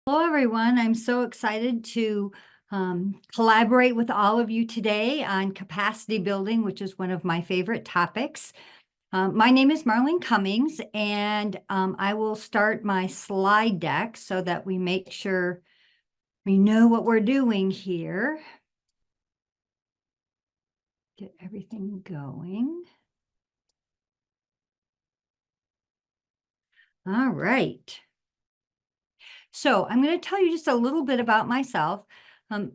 Hello, everyone. I'm so excited to collaborate with all of you today on capacity building, which is one of my favorite topics. My name is Marlene Cummings, and I will start my slide deck so that we make sure we know what we're doing here. Get everything going. All right. So I'm going to tell you just a little bit about myself.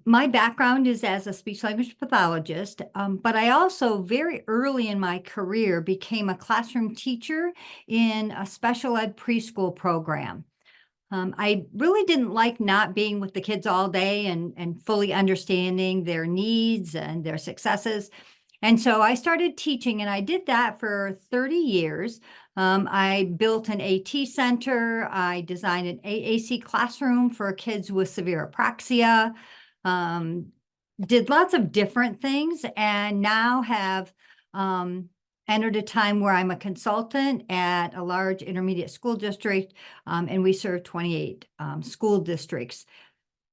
My background is as a speech language pathologist, but I also very early in my career became a classroom teacher in a special ed preschool program. I really didn't like not being with the kids all day and fully understanding their needs and their successes. And so I started teaching, and I did that for 30 years. I built an AT center. I designed an AAC classroom for kids with severe apraxia. Um, did lots of different things, and now have entered a time where I'm a consultant at a large intermediate school district, and we serve 28 school districts.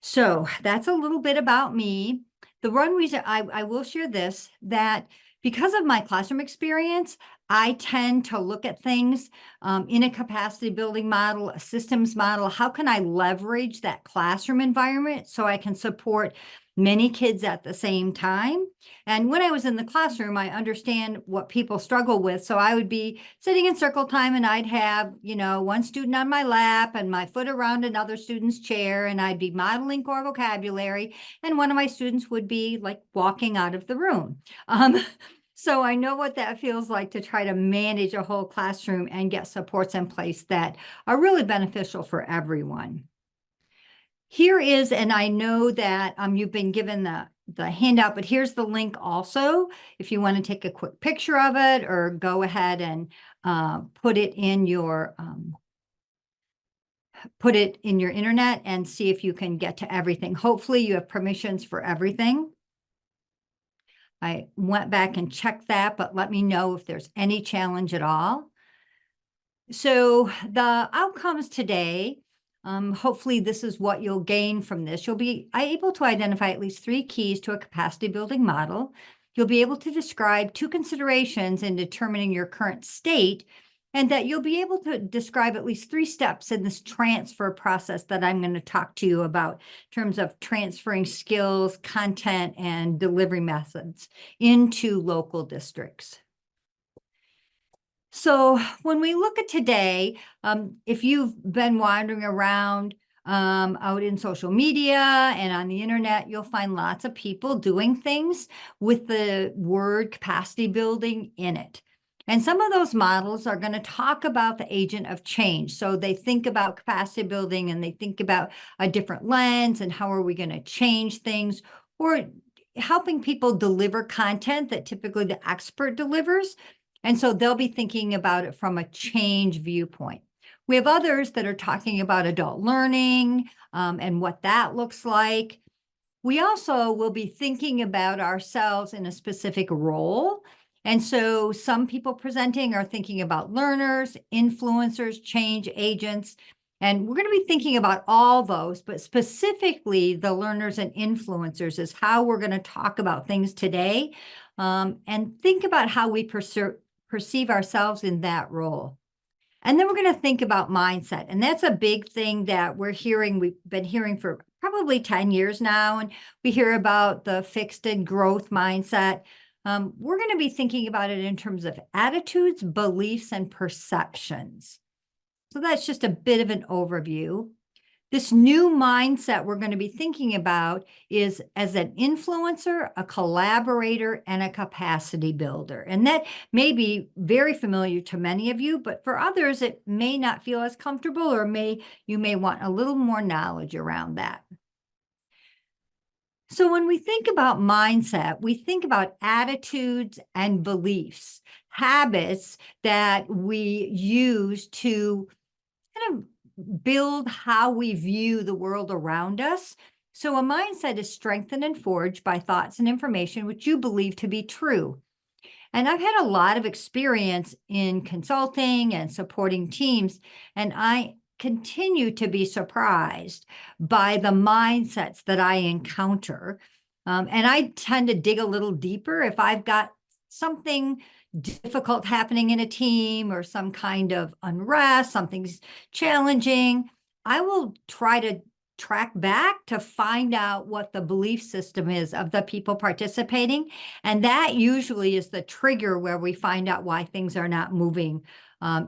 So that's a little bit about me. The one reason I will share this, that because of my classroom experience, I tend to look at things in a capacity building model, a systems model. How can I leverage that classroom environment so I can support many kids at the same time? And when I was in the classroom, I understand what people struggle with. So I would be sitting in circle time, and I'd have, one student on my lap and my foot around another student's chair, and I'd be modeling core vocabulary. And one of my students would be like walking out of the room. So I know what that feels like to try to manage a whole classroom and get supports in place that are really beneficial for everyone. Here is, and I know that you've been given the handout, but here's the link also, if you want to take a quick picture of it or go ahead and put it in your internet and see if you can get to everything. Hopefully you have permissions for everything. I went back and checked that, but let me know if there's any challenge at all. So the outcomes today, hopefully this is what you'll gain from this. You'll be able to identify at least 3 keys to a capacity building model. You'll be able to describe 2 considerations in determining your current state, and that you'll be able to describe at least 3 steps in this transfer process that I'm going to talk to you about in terms of transferring skills, content, and delivery methods into local districts. So when we look at today, if you've been wandering around out in social media and on the internet, you'll find lots of people doing things with the word capacity building in it. And some of those models are going to talk about the agent of change. So they think about capacity building and they think about a different lens and how are we going to change things, or helping people deliver content that typically the expert delivers. And so they'll be thinking about it from a change viewpoint. We have others that are talking about adult learning and what that looks like. We also will be thinking about ourselves in a specific role. And so some people presenting are thinking about learners, influencers, change agents. And we're going to be thinking about all those, but specifically the learners and influencers is how we're going to talk about things today, and think about how we perceive ourselves in that role. And then we're going to think about mindset. And that's a big thing that we've been hearing for probably 10 years now. And we hear about the fixed and growth mindset. We're going to be thinking about it in terms of attitudes, beliefs, and perceptions. So that's just a bit of an overview. This new mindset we're going to be thinking about is as an influencer, a collaborator, and a capacity builder. And that may be very familiar to many of you, but for others, it may not feel as comfortable, or you may want a little more knowledge around that. So when we think about mindset, we think about attitudes and beliefs, habits that we use to kind of build how we view the world around us. So a mindset is strengthened and forged by thoughts and information which you believe to be true. And I've had a lot of experience in consulting and supporting teams, and I continue to be surprised by the mindsets that I encounter. And I tend to dig a little deeper if I've got something difficult happening in a team or some kind of unrest, something's challenging. I will try to track back to find out what the belief system is of the people participating. And that usually is the trigger where we find out why things are not moving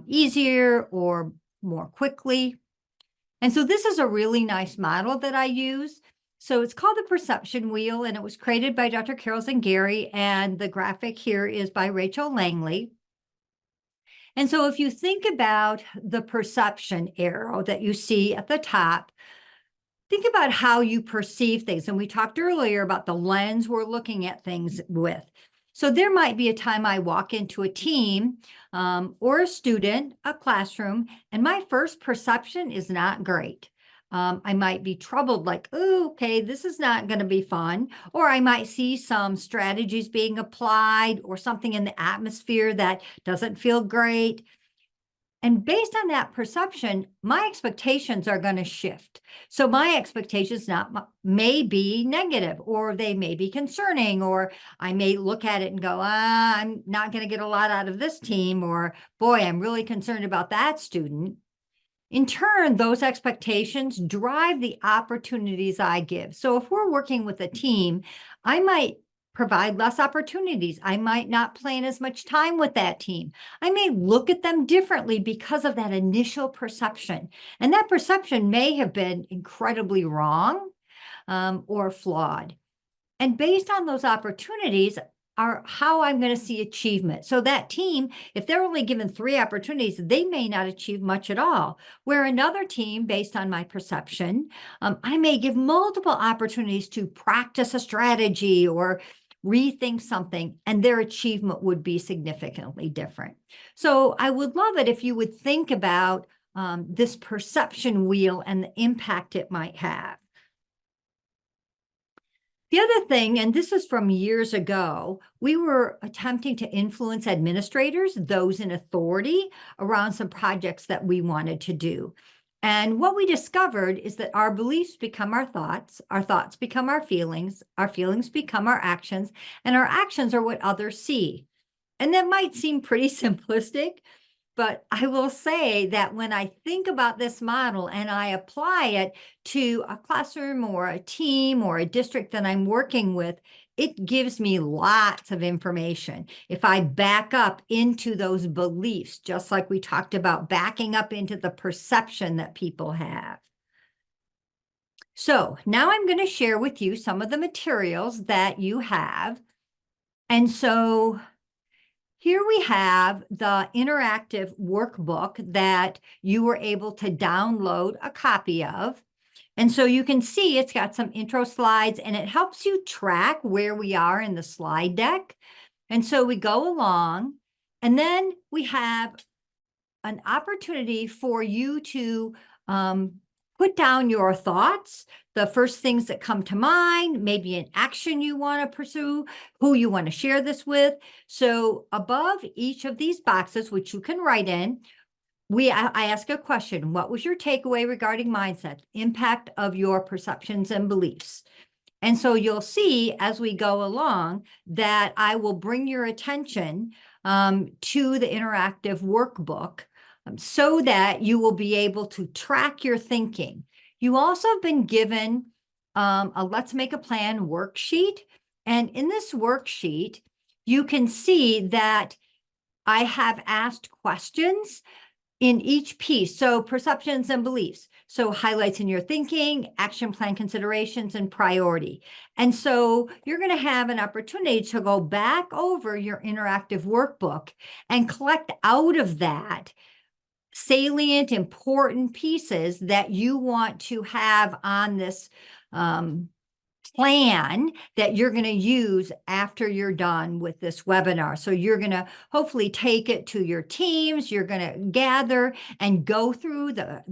easier or more quickly. And so this is a really nice model that I use. So it's called the perception wheel, and it was created by Dr. Carol Zangari, and the graphic here is by Rachel Langley. And so if you think about the perception arrow that you see at the top, think about how you perceive things. And we talked earlier about the lens we're looking at things with. So there might be a time I walk into a team or a student, a classroom, and my first perception is not great. I might be troubled, like, oh, okay, this is not going to be fun. Or I might see some strategies being applied or something in the atmosphere that doesn't feel great. And based on that perception, my expectations are going to shift. So my expectations may be negative, or they may be concerning, or I may look at it and go, I'm not going to get a lot out of this team, or boy, I'm really concerned about that student. In turn, those expectations drive the opportunities I give. So if we're working with a team, I might provide less opportunities. I might not plan as much time with that team. I may look at them differently because of that initial perception. And that perception may have been incredibly wrong or flawed. And based on those opportunities are how I'm going to see achievement. So that team, if they're only given 3 opportunities, they may not achieve much at all. Where another team, based on my perception, I may give multiple opportunities to practice a strategy or rethink something, and their achievement would be significantly different. So I would love it if you would think about this perception wheel and the impact it might have. The other thing, and this is from years ago, we were attempting to influence administrators, those in authority, around some projects that we wanted to do. And what we discovered is that our beliefs become our thoughts become our feelings become our actions, and our actions are what others see. And that might seem pretty simplistic, but I will say that when I think about this model and I apply it to a classroom or a team or a district that I'm working with, it gives me lots of information. If I back up into those beliefs, just like we talked about backing up into the perception that people have. So now I'm going to share with you some of the materials that you have. And so here we have the interactive workbook that you were able to download a copy of. And so you can see it's got some intro slides, and it helps you track where we are in the slide deck. And so we go along, and then we have an opportunity for you to put down your thoughts, the first things that come to mind, maybe an action you want to pursue, who you want to share this with. So above each of these boxes, which you can write in, I ask a question. What was your takeaway regarding mindset, impact of your perceptions and beliefs? And so you'll see as we go along that I will bring your attention to the interactive workbook so that you will be able to track your thinking. You also have been given a Let's Make a Plan worksheet. And in this worksheet, you can see that I have asked questions in each piece. So perceptions and beliefs. So highlights in your thinking, action plan considerations, and priority. And so you're going to have an opportunity to go back over your interactive workbook and collect out of that salient, important pieces that you want to have on this plan that you're going to use after you're done with this webinar. So you're going to hopefully take it to your teams. You're going to gather and go through the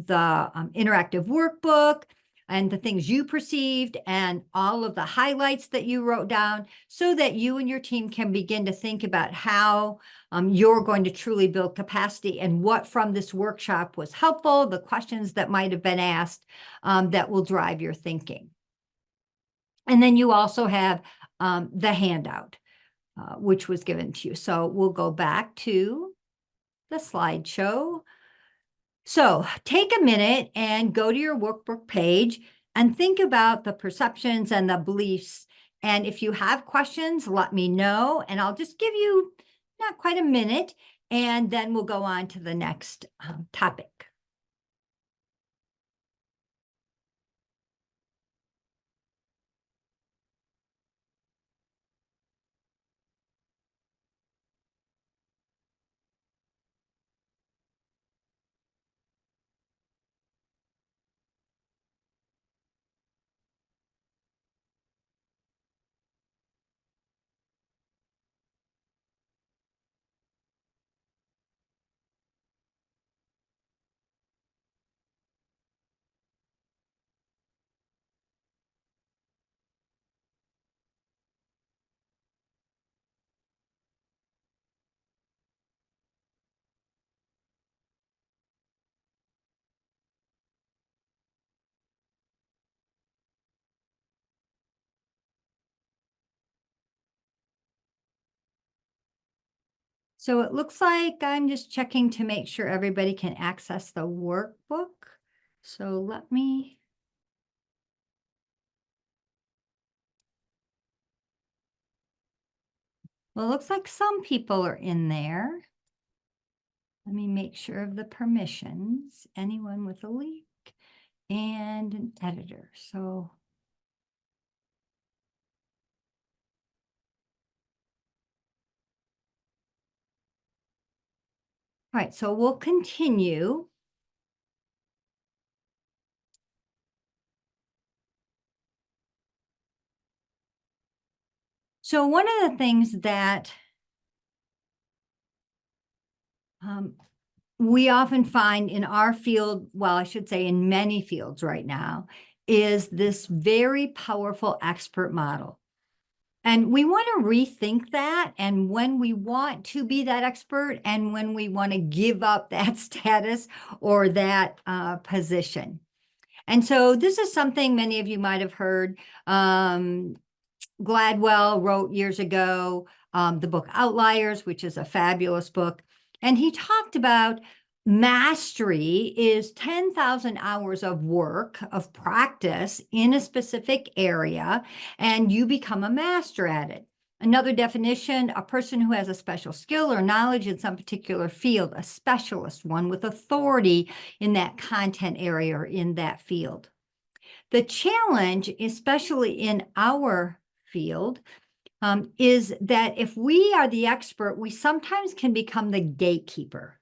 interactive workbook, and the things you perceived and all of the highlights that you wrote down so that you and your team can begin to think about how you're going to truly build capacity and what from this workshop was helpful, the questions that might have been asked that will drive your thinking. And then you also have the handout, which was given to you. So we'll go back to the slideshow. So take a minute and go to your workbook page and think about the perceptions and the beliefs. And if you have questions, let me know, and I'll just give you not quite a minute, and then we'll go on to the next topic. So it looks like I'm just checking to make sure everybody can access the workbook. So let me. Well, it looks like some people are in there. Let me make sure of the permissions. Anyone with a link and an editor. So all right, so we'll continue. So one of the things that we often find in our field, well, I should say in many fields right now, is this very powerful expert model. And we want to rethink that. And when we want to be that expert and when we want to give up that status or that position. And so this is something many of you might have heard. Gladwell wrote years ago the book Outliers, which is a fabulous book. And he talked about mastery is 10,000 hours of work, of practice in a specific area, and you become a master at it. Another definition, a person who has a special skill or knowledge in some particular field, a specialist, one with authority in that content area or in that field. The challenge, especially in our field, is that if we are the expert, we sometimes can become the gatekeeper.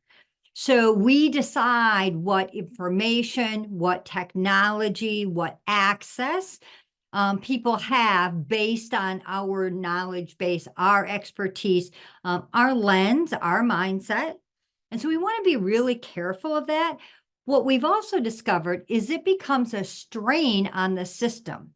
So we decide what information, what technology, what access people have based on our knowledge base, our expertise, our lens, our mindset. And so we want to be really careful of that. What we've also discovered is it becomes a strain on the system.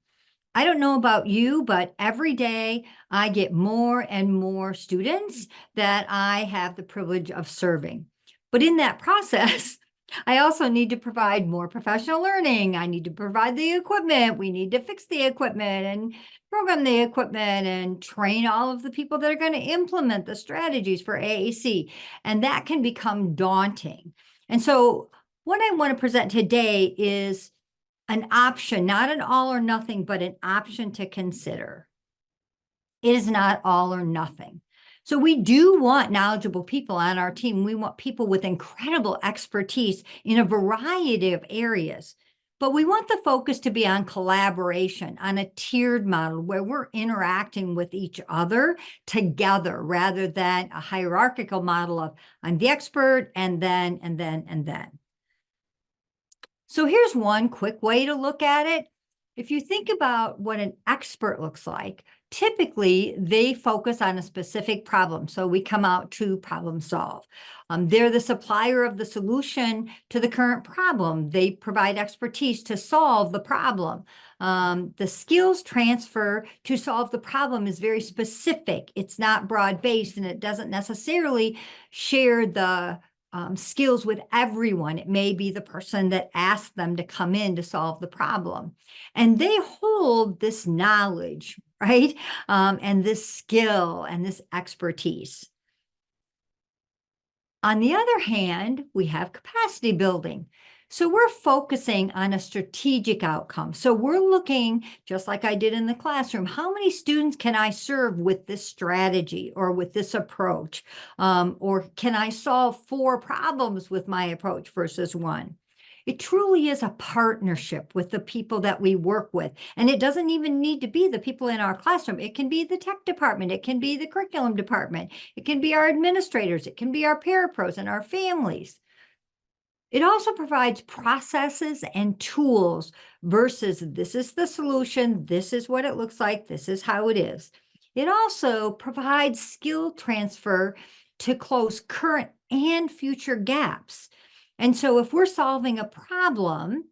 I don't know about you, but every day I get more and more students that I have the privilege of serving. But in that process, I also need to provide more professional learning. I need to provide the equipment. We need to fix the equipment and program the equipment and train all of the people that are going to implement the strategies for AAC. And that can become daunting. And so what I want to present today is an option, not an all or nothing, but an option to consider. It is not all or nothing. So we do want knowledgeable people on our team. We want people with incredible expertise in a variety of areas. But we want the focus to be on collaboration, on a tiered model where we're interacting with each other together rather than a hierarchical model of I'm the expert and then, and then. So here's one quick way to look at it. If you think about what an expert looks like, typically they focus on a specific problem. So we come out to problem solve. They're the supplier of the solution to the current problem. They provide expertise to solve the problem. The skills transfer to solve the problem is very specific. It's not broad-based, and it doesn't necessarily share the skills with everyone. It may be the person that asked them to come in to solve the problem. And they hold this knowledge, right? And this skill and this expertise. On the other hand, we have capacity building. So we're focusing on a strategic outcome. So we're looking, just like I did in the classroom, how many students can I serve with this strategy or with this approach? Or can I solve 4 problems with my approach versus 1? It truly is a partnership with the people that we work with. And it doesn't even need to be the people in our classroom. It can be the tech department. It can be the curriculum department. It can be our administrators. It can be our parapros and our families. It also provides processes and tools versus this is the solution, this is what it looks like, this is how it is. It also provides skill transfer to close current and future gaps. And so if we're solving a problem,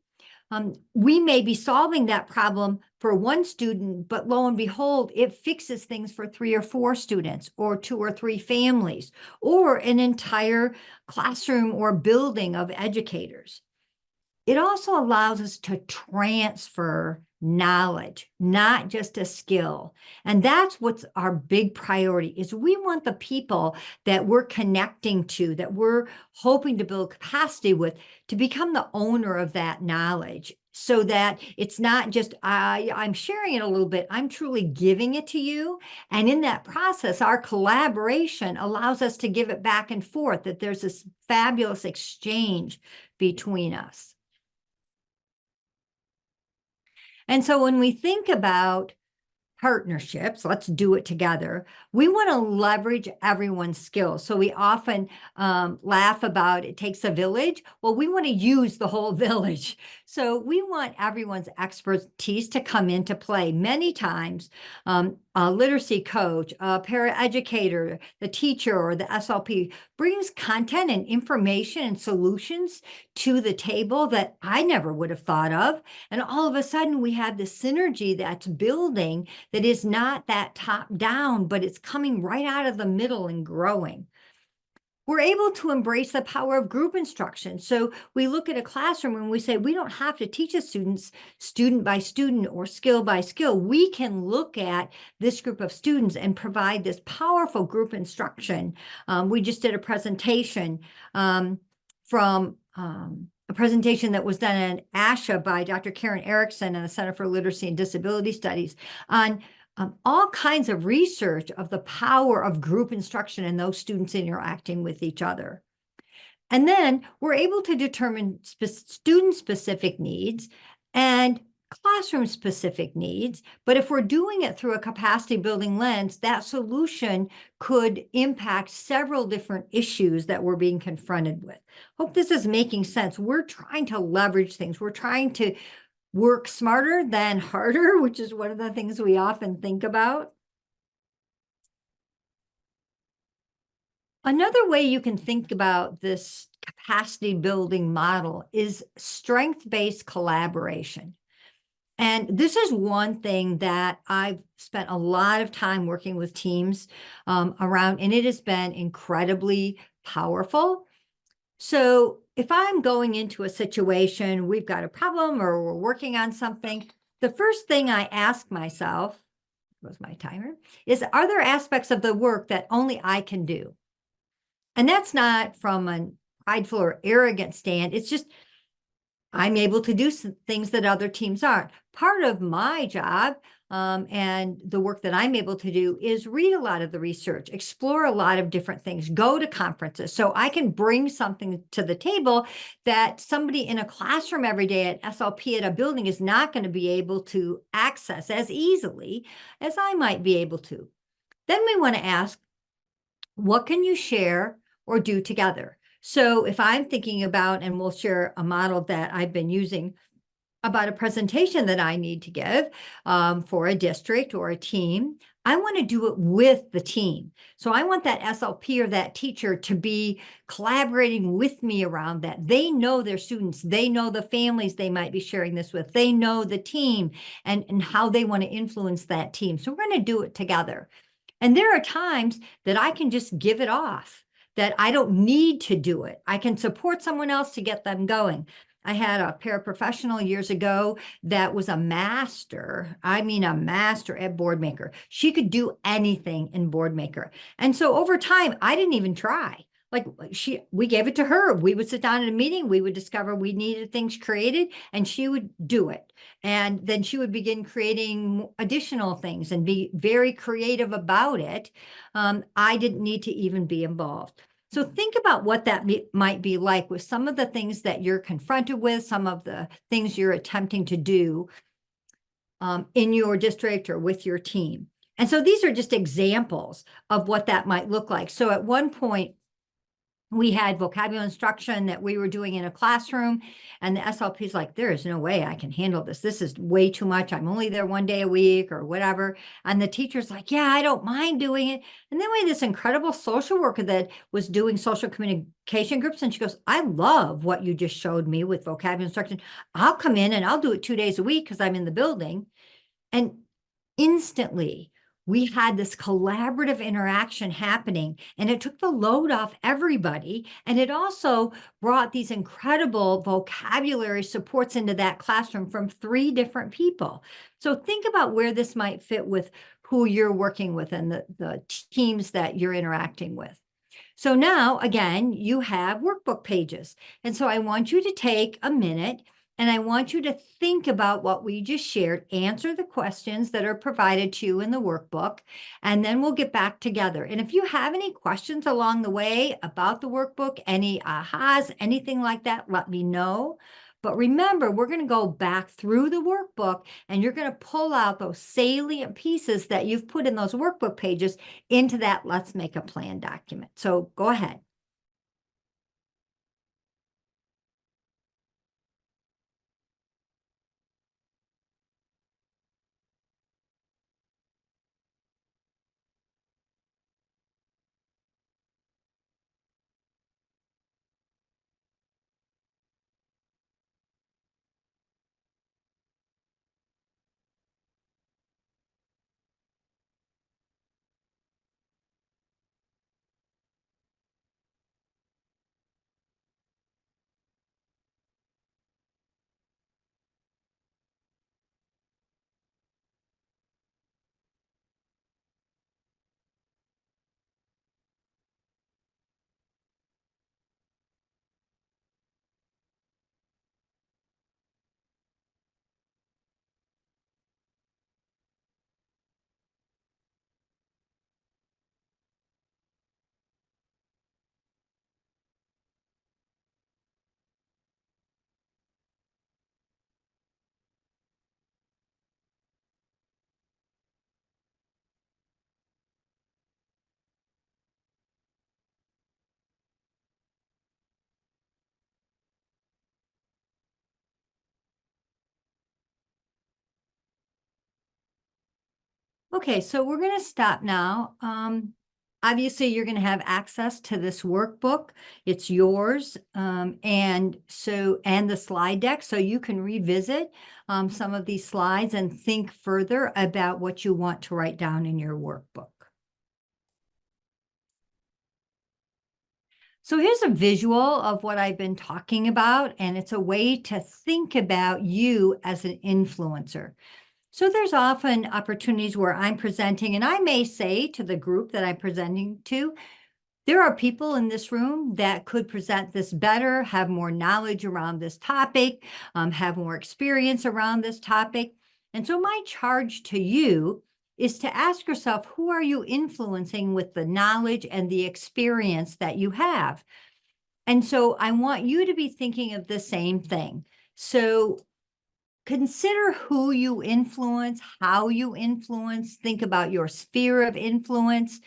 we may be solving that problem for 1 student, but lo and behold, it fixes things for 3 or 4 students or 2 or 3 families or an entire classroom or building of educators. It also allows us to transfer knowledge, not just a skill. And that's what's our big priority is we want the people that we're connecting to, that we're hoping to build capacity with, to become the owner of that knowledge so that it's not just I'm sharing it a little bit, I'm truly giving it to you. And in that process, our collaboration allows us to give it back and forth, that there's this fabulous exchange between us. And so when we think about partnerships, let's do it together, we want to leverage everyone's skills. So we often laugh about it takes a village. Well, we want to use the whole village. So we want everyone's expertise to come into play. Many times, a literacy coach, a paraeducator, the teacher, or the SLP brings content and information and solutions to the table that I never would have thought of. And all of a sudden, we have this synergy that's building that is not that top down, but it's coming right out of the middle and growing. We're able to embrace the power of group instruction. So we look at a classroom and we say, we don't have to teach a students student by student or skill by skill. We can look at this group of students and provide this powerful group instruction. We just did a presentation from a presentation that was done at ASHA by Dr. Karen Erickson and the Center for Literacy and Disability Studies on all kinds of research of the power of group instruction and those students interacting with each other. And then we're able to determine student-specific needs and classroom-specific needs. But if we're doing it through a capacity-building lens, that solution could impact several different issues that we're being confronted with. Hope this is making sense. We're trying to leverage things. We're trying to work smarter than harder, which is one of the things we often think about. Another way you can think about this capacity building model is strength-based collaboration. And this is one thing that I've spent a lot of time working with teams around, and it has been incredibly powerful. So if I'm going into a situation, we've got a problem or we're working on something, the first thing I ask myself, was my timer, is are there aspects of the work that only I can do? And that's not from a prideful or arrogant stand. It's just I'm able to do some things that other teams aren't. Part of my job and the work that I'm able to do is read a lot of the research, explore a lot of different things, go to conferences. So I can bring something to the table that somebody in a classroom every day at SLP at a building is not going to be able to access as easily as I might be able to. Then we want to ask, what can you share or do together? So if I'm thinking about, and we'll share a model that I've been using about a presentation that I need to give for a district or a team, I want to do it with the team. So I want that SLP or that teacher to be collaborating with me around that. They know their students, they know the families they might be sharing this with, they know the team and how they want to influence that team. So we're going to do it together. And there are times that I can just give it off, that I don't need to do it. I can support someone else to get them going. I had a paraprofessional years ago that was a master. I mean, a master at Boardmaker. She could do anything in Boardmaker. And so over time, I didn't even try. Like we gave it to her. We would sit down in a meeting. We would discover we needed things created and she would do it. And then she would begin creating additional things and be very creative about it. I didn't need to even be involved. So think about what that might be like with some of the things that you're confronted with, some of the things you're attempting to do in your district or with your team. And so these are just examples of what that might look like. So at one point, we had vocabulary instruction that we were doing in a classroom, and the SLP is like, there is no way I can handle this. This is way too much. I'm only there one day a week or whatever. And the teacher's like, yeah, I don't mind doing it. And then we had this incredible social worker that was doing social communication groups. And she goes, I love what you just showed me with vocabulary instruction. I'll come in and I'll do it 2 days a week because I'm in the building. And instantly, we had this collaborative interaction happening, and it took the load off everybody. And it also brought these incredible vocabulary supports into that classroom from 3 different people. So think about where this might fit with who you're working with and the teams that you're interacting with. So now, again, you have workbook pages. And so I want you to take a minute and I want you to think about what we just shared, answer the questions that are provided to you in the workbook, and then we'll get back together. And if you have any questions along the way about the workbook, any ahas, anything like that, let me know. But remember, we're going to go back through the workbook and you're going to pull out those salient pieces that you've put in those workbook pages into that Let's Make a Plan document. So go ahead. Okay, so we're going to stop now. Obviously, you're going to have access to this workbook. It's yours. And the slide deck, so you can revisit some of these slides and think further about what you want to write down in your workbook. So here's a visual of what I've been talking about, and it's a way to think about you as an influencer. So there's often opportunities where I'm presenting, and I may say to the group that I'm presenting to, there are people in this room that could present this better, have more knowledge around this topic, have more experience around this topic. And so my charge to you is to ask yourself, who are you influencing with the knowledge and the experience that you have? And so I want you to be thinking of the same thing. So consider who you influence, how you influence, think about your sphere of influence,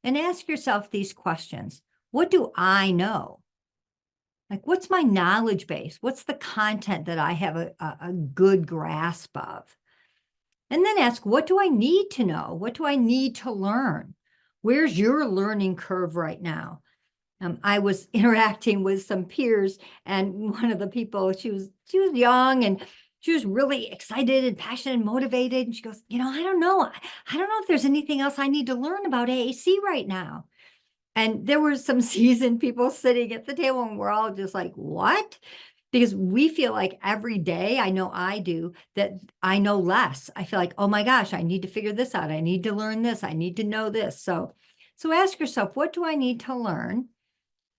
and ask yourself these questions. What do I know? Like, what's my knowledge base? What's the content that I have a good grasp of? And then ask, what do I need to know? What do I need to learn? Where's your learning curve right now? I was interacting with some peers, and one of the people, she was young, and she was really excited and passionate and motivated. And she goes, I don't know. I don't know if there's anything else I need to learn about AAC right now. And there were some seasoned people sitting at the table, and we're all just like, what? Because we feel like every day, I know I do, that I know less. I feel like, oh my gosh, I need to figure this out. I need to learn this. I need to know this. So ask yourself, what do I need to learn?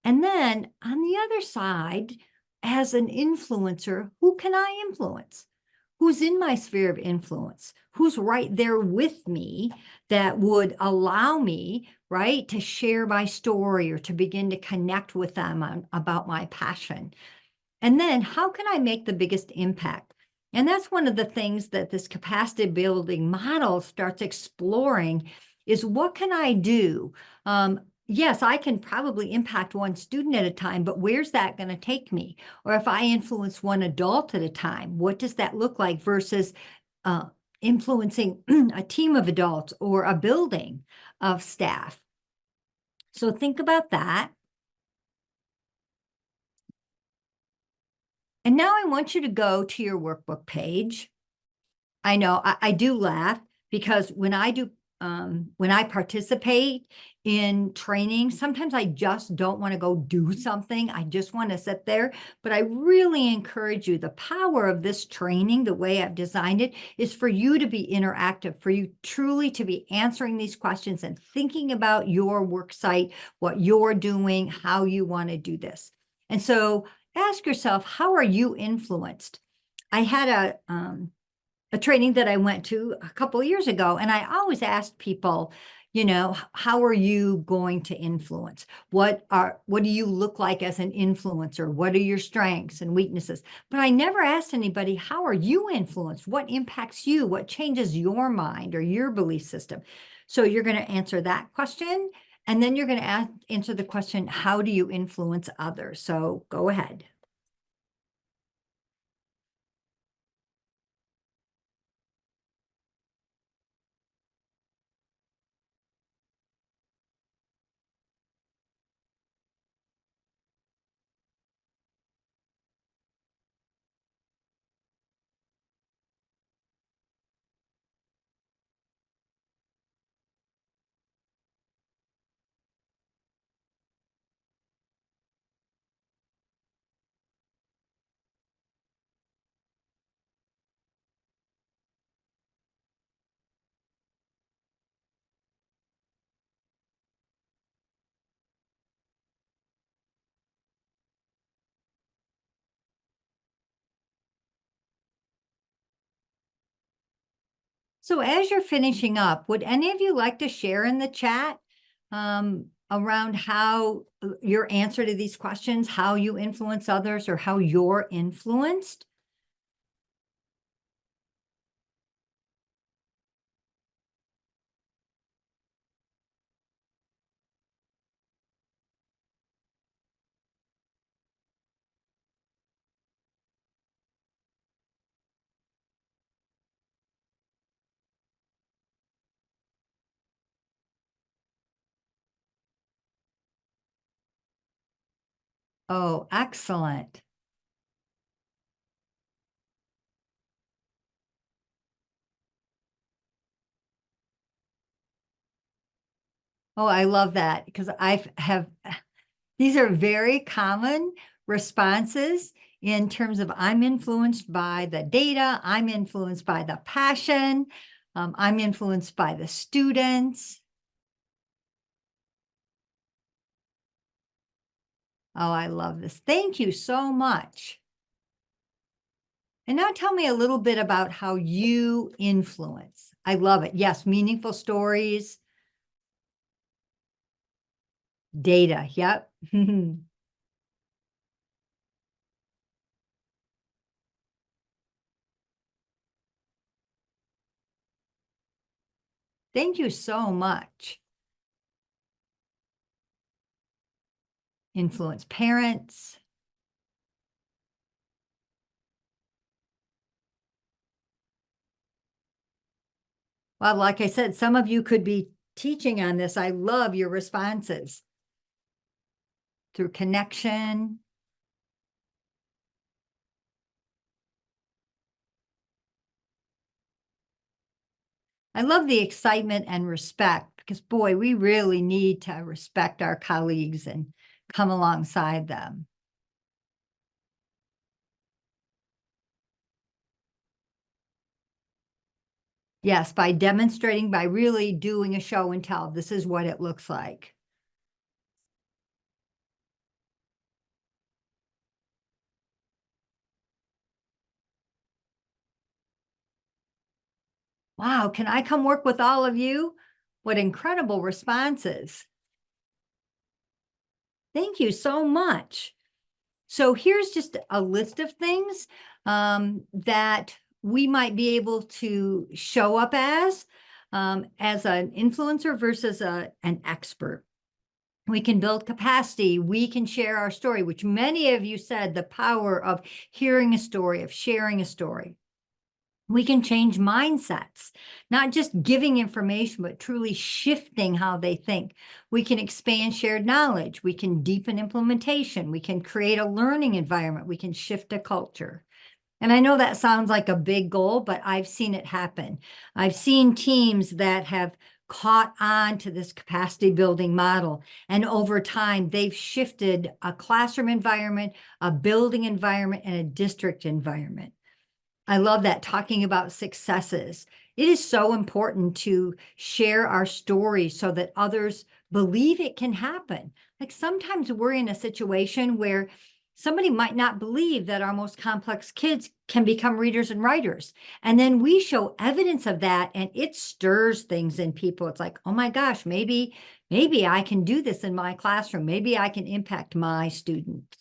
And then on the other side, as an influencer, who can I influence? Who's in my sphere of influence? Who's right there with me that would allow me, right, to share my story or to begin to connect with them about my passion? And then how can I make the biggest impact? And that's one of the things that this capacity building model starts exploring is what can I do? Yes, I can probably impact one student at a time, but where's that going to take me? Or if I influence one adult at a time, what does that look like versus influencing a team of adults or a building of staff? So think about that. And now I want you to go to your workbook page. I know I do laugh because when I participate in training, sometimes I just don't want to go do something. I just want to sit there. But I really encourage you, the power of this training, the way I've designed it, is for you to be interactive, for you truly to be answering these questions and thinking about your work site, what you're doing, how you want to do this. And so ask yourself, how are you influenced? I had a training that I went to a couple of years ago, and I always asked people, how are you going to influence? What do you look like as an influencer? What are your strengths and weaknesses? But I never asked anybody, how are you influenced? What impacts you? What changes your mind or your belief system? So you're going to answer that question, and then you're going to answer the question, how do you influence others? So go ahead. So as you're finishing up, would any of you like to share in the chat around how your answer to these questions, how you influence others or how you're influenced? Oh, excellent. Oh, I love that because these are very common responses in terms of I'm influenced by the data, I'm influenced by the passion, I'm influenced by the students. Oh, I love this. Thank you so much. And now tell me a little bit about how you influence. I love it. Yes, meaningful stories, data. Yep. Thank you so much. Influence parents. Well, like I said, some of you could be teaching on this. I love your responses through connection. I love the excitement and respect because, boy, we really need to respect our colleagues and come alongside them. Yes, by demonstrating, by really doing a show and tell, this is what it looks like. Wow, can I come work with all of you? What incredible responses. Thank you so much. So here's just a list of things that we might be able to show up as an influencer versus an expert. We can build capacity. We can share our story, which many of you said the power of hearing a story, of sharing a story. We can change mindsets, not just giving information, but truly shifting how they think. We can expand shared knowledge. We can deepen implementation. We can create a learning environment. We can shift a culture. And I know that sounds like a big goal, but I've seen it happen. I've seen teams that have caught on to this capacity building model. And over time, they've shifted a classroom environment, a building environment, and a district environment. I love that, talking about successes. It is so important to share our story so that others believe it can happen. Like sometimes we're in a situation where somebody might not believe that our most complex kids can become readers and writers. And then we show evidence of that and it stirs things in people. It's like, oh my gosh, maybe I can do this in my classroom. Maybe I can impact my students.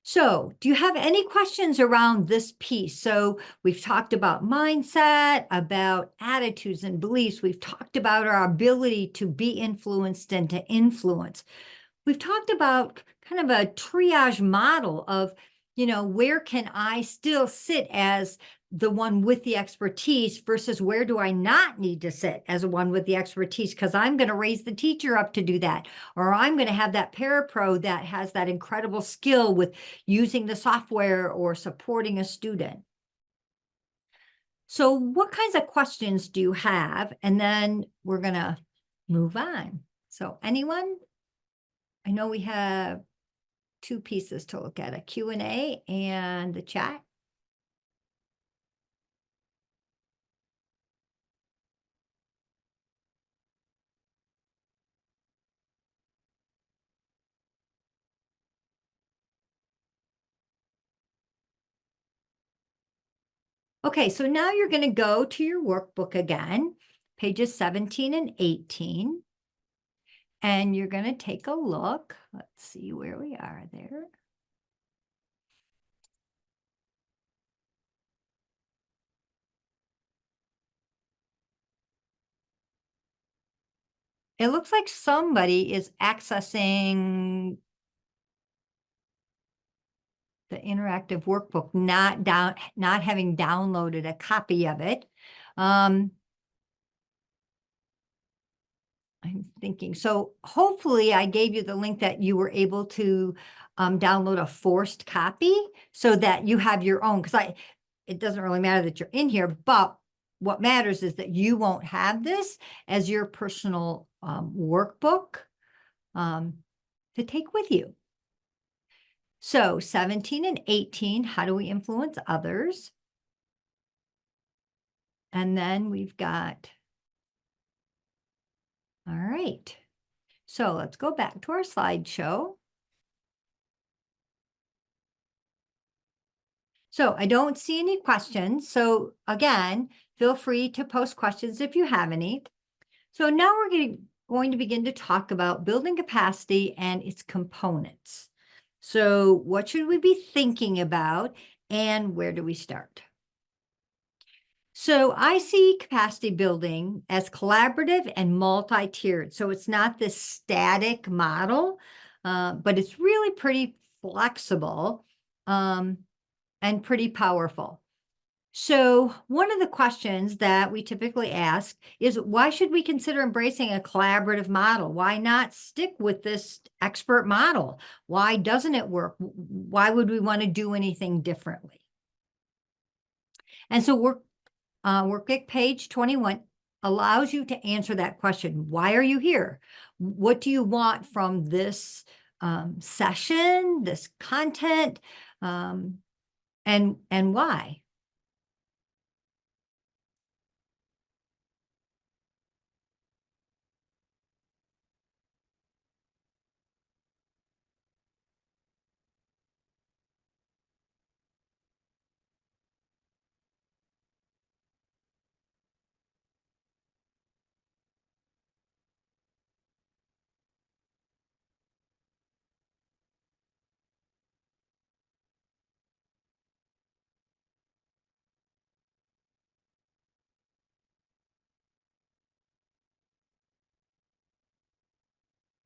So, do you have any questions around this piece? So, we've talked about mindset, about attitudes and beliefs. We've talked about our ability to be influenced and to influence. We've talked about kind of a triage model of, where can I still sit as the one with the expertise versus where do I not need to sit as a one with the expertise because I'm going to raise the teacher up to do that, or I'm going to have that parapro that has that incredible skill with using the software or supporting a student. So what kinds of questions do you have? And then we're going to move on. So anyone? I know we have two pieces to look at, a Q&A and the chat. Okay, so now you're going to go to your workbook again, pages 17 and 18. And you're going to take a look. Let's see where we are there. It looks like somebody is accessing the interactive workbook, not having downloaded a copy of it. I'm thinking, so hopefully I gave you the link that you were able to download a forced copy so that you have your own, because it doesn't really matter that you're in here, but what matters is that you won't have this as your personal workbook to take with you. So 17 and 18, how do we influence others? And then we've got, all right. So let's go back to our slideshow. So I don't see any questions. So again, feel free to post questions if you have any. So now we're going to begin to talk about building capacity and its components. So what should we be thinking about and where do we start? So I see capacity building as collaborative and multi-tiered. So it's not this static model, but it's really pretty flexible and pretty powerful. So one of the questions that we typically ask is, why should we consider embracing a collaborative model? Why not stick with this expert model? Why doesn't it work? Why would we want to do anything differently? And so workbook page 21 allows you to answer that question. Why are you here? What do you want from this session, this content, and why?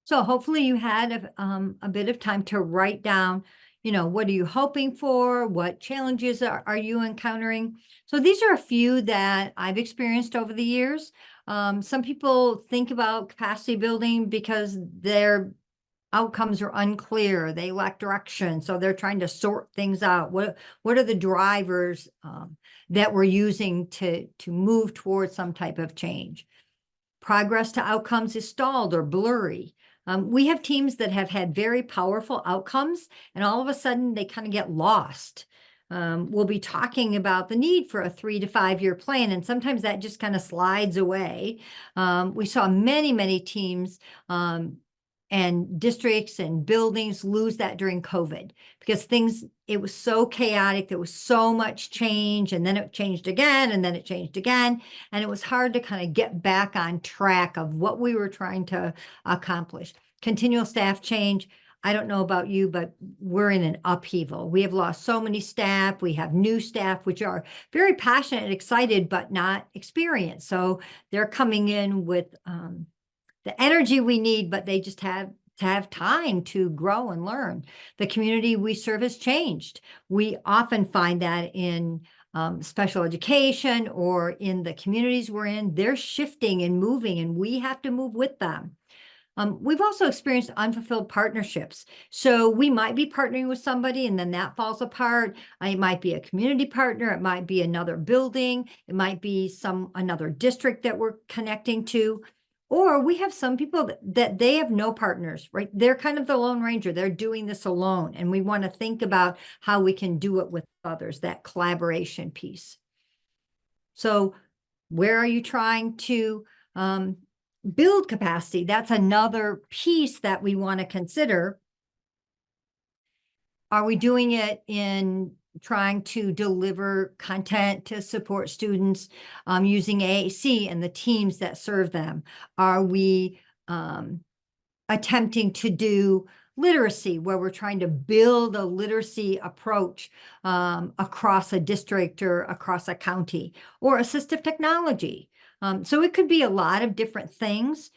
So hopefully you had a bit of time to write down, what are you hoping for? What challenges are you encountering? So these are a few that I've experienced over the years. Some people think about capacity building because their outcomes are unclear. They lack direction. So they're trying to sort things out. What are the drivers that we're using to move towards some type of change? Progress to outcomes is stalled or blurry. We have teams that have had very powerful outcomes, and all of a sudden they kind of get lost. We'll be talking about the need for a 3 to 5 year plan, and sometimes that just kind of slides away. We saw many, many teams and districts and buildings lose that during COVID because it was so chaotic. There was so much change, and then it changed again, and then it changed again. And it was hard to kind of get back on track of what we were trying to accomplish. Continual staff change. I don't know about you, but we're in an upheaval. We have lost so many staff. We have new staff, which are very passionate and excited, but not experienced. So they're coming in with the energy we need, but they just have to have time to grow and learn. The community we serve has changed. We often find that in special education or in the communities we're in, they're shifting and moving, and we have to move with them. We've also experienced unfulfilled partnerships. So we might be partnering with somebody and then that falls apart. It might be a community partner. It might be another building. It might be another district that we're connecting to. Or we have some people that they have no partners, right? They're kind of the Lone Ranger. They're doing this alone. And we want to think about how we can do it with others, that collaboration piece. So where are you trying to build capacity? That's another piece that we want to consider. Are we doing it in trying to deliver content to support students using AAC and the teams that serve them? Are we attempting to do literacy, where we're trying to build a literacy approach across a district or across a county, or assistive technology? So it could be a lot of different things,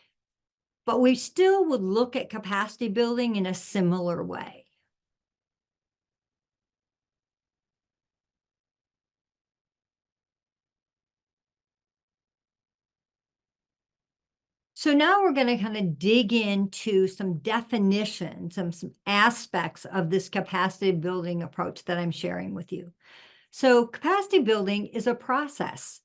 but we still would look at capacity building in a similar way. So now we're going to kind of dig into some definitions, some aspects of this capacity building approach that I'm sharing with you. So capacity building is a process,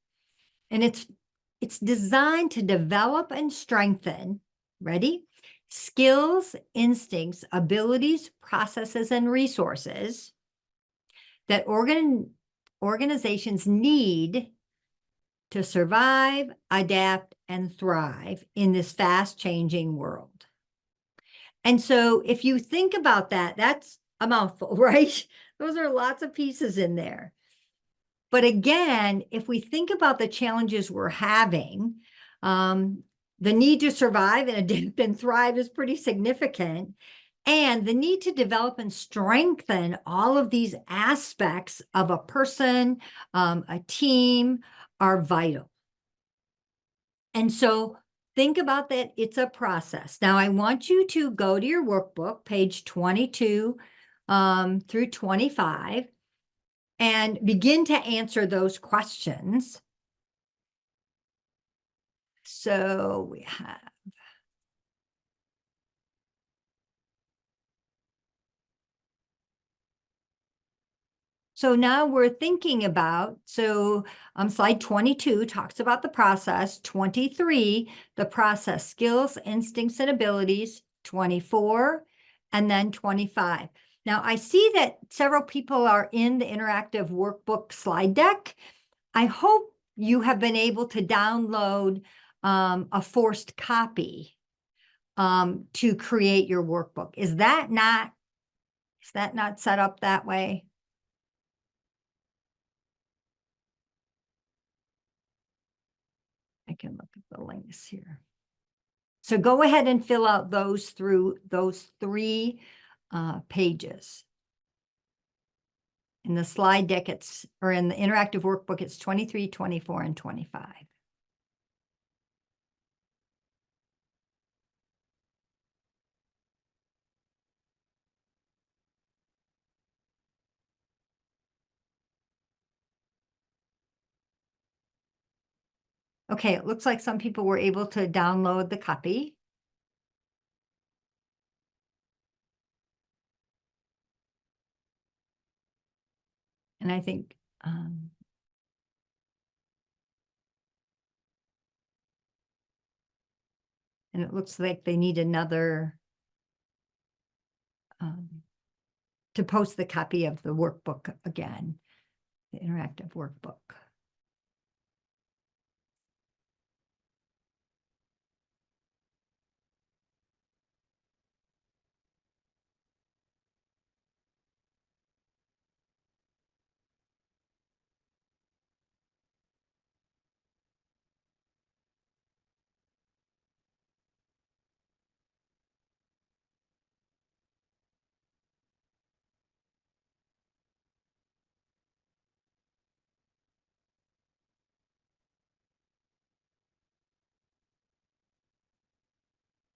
and it's designed to develop and strengthen, ready? Skills, instincts, abilities, processes, and resources that organizations need to survive, adapt, and thrive in this fast-changing world. And so if you think about that, that's a mouthful, right? Those are lots of pieces in there. But again, if we think about the challenges we're having, the need to survive and adapt and thrive is pretty significant. And the need to develop and strengthen all of these aspects of a person, a team, are vital. And so think about that. It's a process. Now, I want you to go to your workbook, page 22 through 25. and begin to answer those questions. So we have, so now we're thinking about, slide 22 talks about the process, 23, the process skills, instincts, and abilities, 24, and then 25. Now I see that several people are in the interactive workbook slide deck. I hope you have been able to download a forced copy to create your workbook. Is that not set up that way? I can look at the links here. So go ahead and fill out those through those 3 pages. In the slide deck, or in the interactive workbook, it's 23, 24, and 25. Okay, it looks like some people were able to download the copy. And I think, and it looks like they need another, to post the copy of the workbook again, the interactive workbook.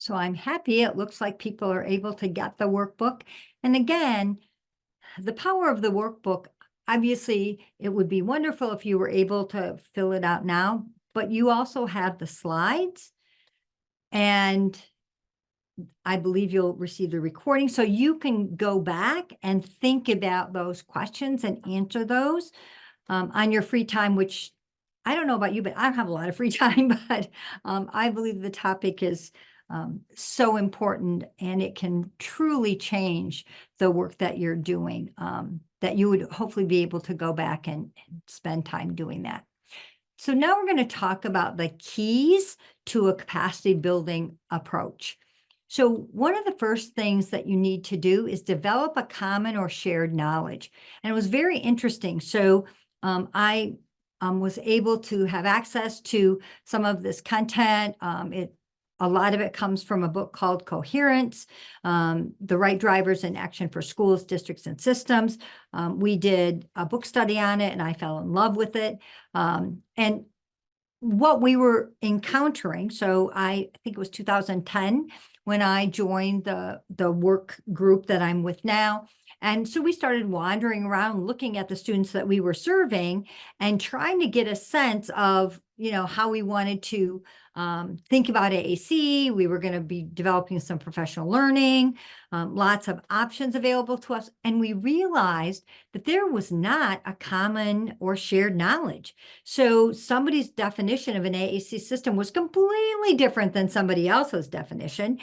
So I'm happy. It looks like people are able to get the workbook. And again, the power of the workbook, obviously, it would be wonderful if you were able to fill it out now, but you also have the slides. And I believe you'll receive the recording. So you can go back and think about those questions and answer those on your free time, which I don't know about you, but I don't have a lot of free time, but I believe the topic is so important, and it can truly change the work that you're doing, that you would hopefully be able to go back and spend time doing that. So now we're going to talk about the keys to a capacity building approach. So one of the first things that you need to do is develop a common or shared knowledge. And it was very interesting. So I was able to have access to some of this content. A lot of it comes from a book called Coherence, The Right Drivers in Action for Schools, Districts, and Systems. We did a book study on it, and I fell in love with it. And what we were encountering, so I think it was 2010 when I joined the work group that I'm with now. And so we started wandering around looking at the students that we were serving and trying to get a sense of, how we wanted to think about AAC. We were going to be developing some professional learning, lots of options available to us. And we realized that there was not a common or shared knowledge. So somebody's definition of an AAC system was completely different than somebody else's definition.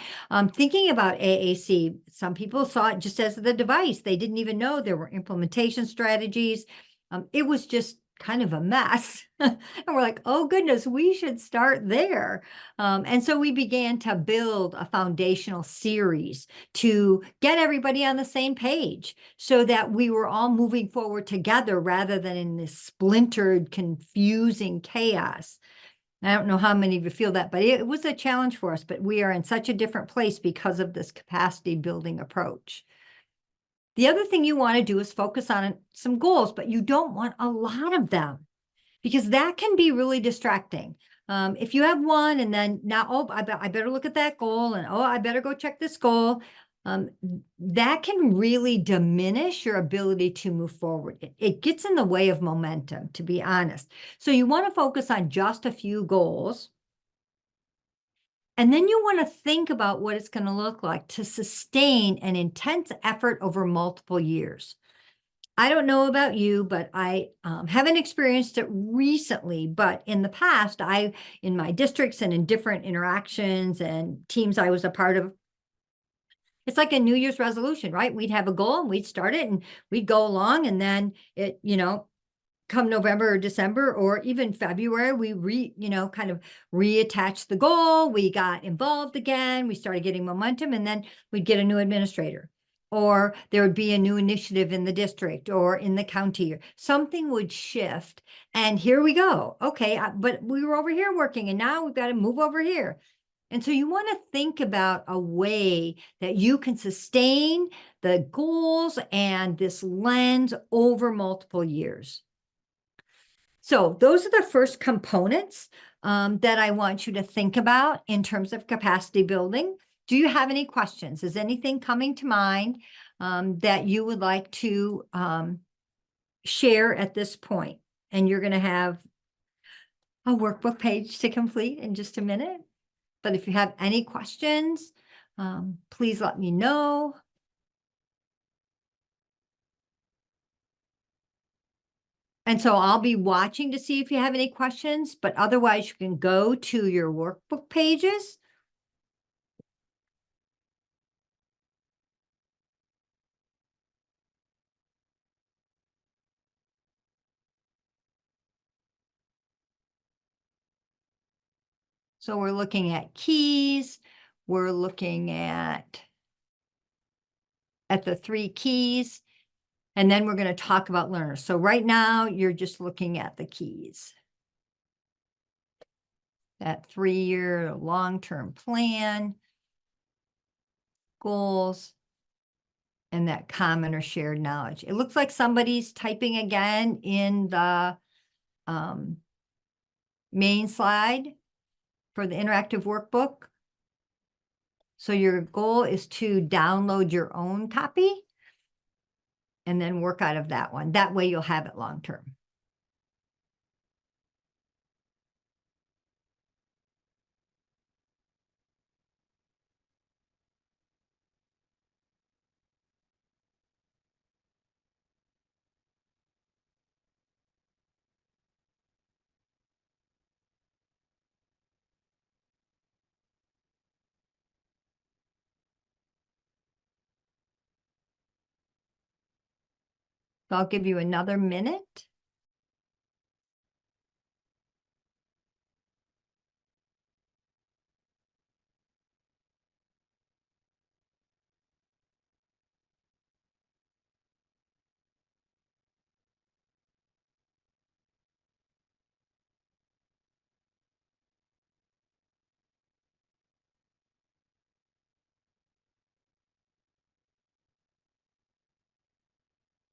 Thinking about AAC, some people saw it just as the device. They didn't even know there were implementation strategies. It was just kind of a mess. And we're like, oh goodness, we should start there. And so we began to build a foundational series to get everybody on the same page so that we were all moving forward together rather than in this splintered, confusing chaos. I don't know how many of you feel that, but it was a challenge for us, but we are in such a different place because of this capacity building approach. The other thing you want to do is focus on some goals, but you don't want a lot of them because that can be really distracting. If you have one and then now, I better look at that goal, and I better go check this goal. um, that can really diminish your ability to move forward. It gets in the way of momentum, to be honest. So you want to focus on just a few goals. And then you want to think about what it's going to look like to sustain an intense effort over multiple years. I don't know about you, but I haven't experienced it recently. But in the past, in my districts and in different interactions and teams I was a part of, it's like a New Year's resolution, right? We'd have a goal and we'd start it and we'd go along, and then come November or December or even February, we kind of reattached the goal. We got involved again. We started getting momentum, and then we'd get a new administrator, or there would be a new initiative in the district or in the county, or something would shift. And here we go. Okay, but we were over here working, and now we've got to move over here. And so you want to think about a way that you can sustain the goals and this lens over multiple years. So those are the first components that I want you to think about in terms of capacity building. Do you have any questions? Is anything coming to mind that you would like to share at this point? And you're going to have a workbook page to complete in just a minute. But if you have any questions, please let me know. And so I'll be watching to see if you have any questions, but otherwise you can go to your workbook pages. So we're looking at keys. We're looking at the 3 keys, and then we're going to talk about learners. So right now you're just looking at the keys. That 3-year long-term plan, goals, and that common or shared knowledge. It looks like somebody's typing again in the main slide for the interactive workbook. So your goal is to download your own copy and then work out of that one. That way you'll have it long term. So I'll give you another minute.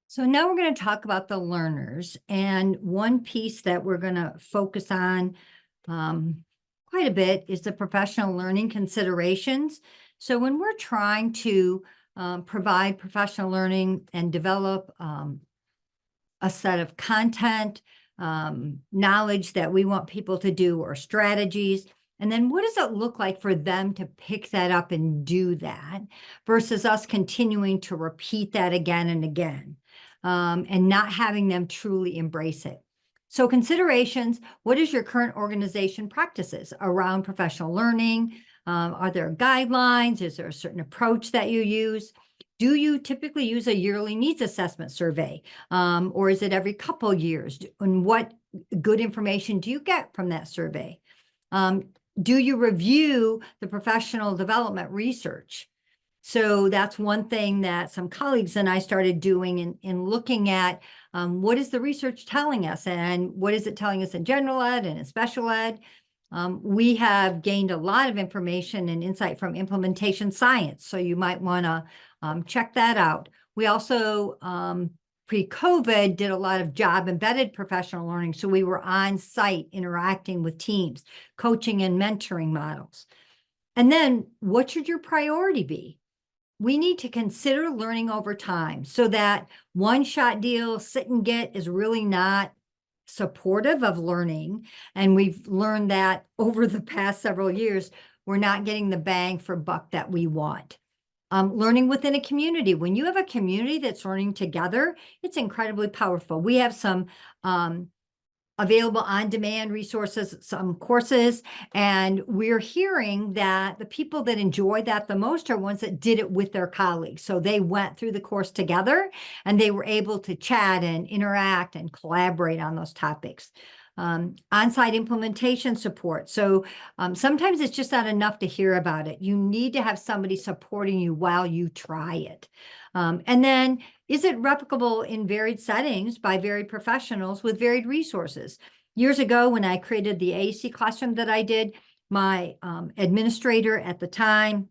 So now we're going to talk about the learners. And one piece that we're going to focus on quite a bit is the professional learning considerations. So when we're trying to provide professional learning and develop a set of content, knowledge that we want people to do, or strategies, and then what does it look like for them to pick that up and do that versus us continuing to repeat that again and again, and not having them truly embrace it. So considerations: what is your current organization practices around professional learning? Are there guidelines? Is there a certain approach that you use? Do you typically use a yearly needs assessment survey? Or is it every couple years? And what good information do you get from that survey? Do you review the professional development research? So that's one thing that some colleagues and I started doing in looking at what is the research telling us, and what is it telling us in general ed and in special ed. We have gained a lot of information and insight from implementation science, so you might want to check that out. We also, pre-COVID, did a lot of job-embedded professional learning, so we were on site interacting with teams, coaching and mentoring models. And then what should your priority be? we need to consider learning over time so that one-shot deal, sit and get is really not supportive of learning. And we've learned that over the past several years, we're not getting the bang for buck that we want. Learning within a community. When you have a community that's learning together, it's incredibly powerful. We have some available on-demand resources, some courses, and we're hearing that the people that enjoy that the most are ones that did it with their colleagues. So they went through the course together and they were able to chat and interact and collaborate on those topics. On-site implementation support. So sometimes it's just not enough to hear about it. You need to have somebody supporting you while you try it. And then, is it replicable in varied settings by varied professionals with varied resources? Years ago, when I created the AAC classroom that I did, my administrator at the time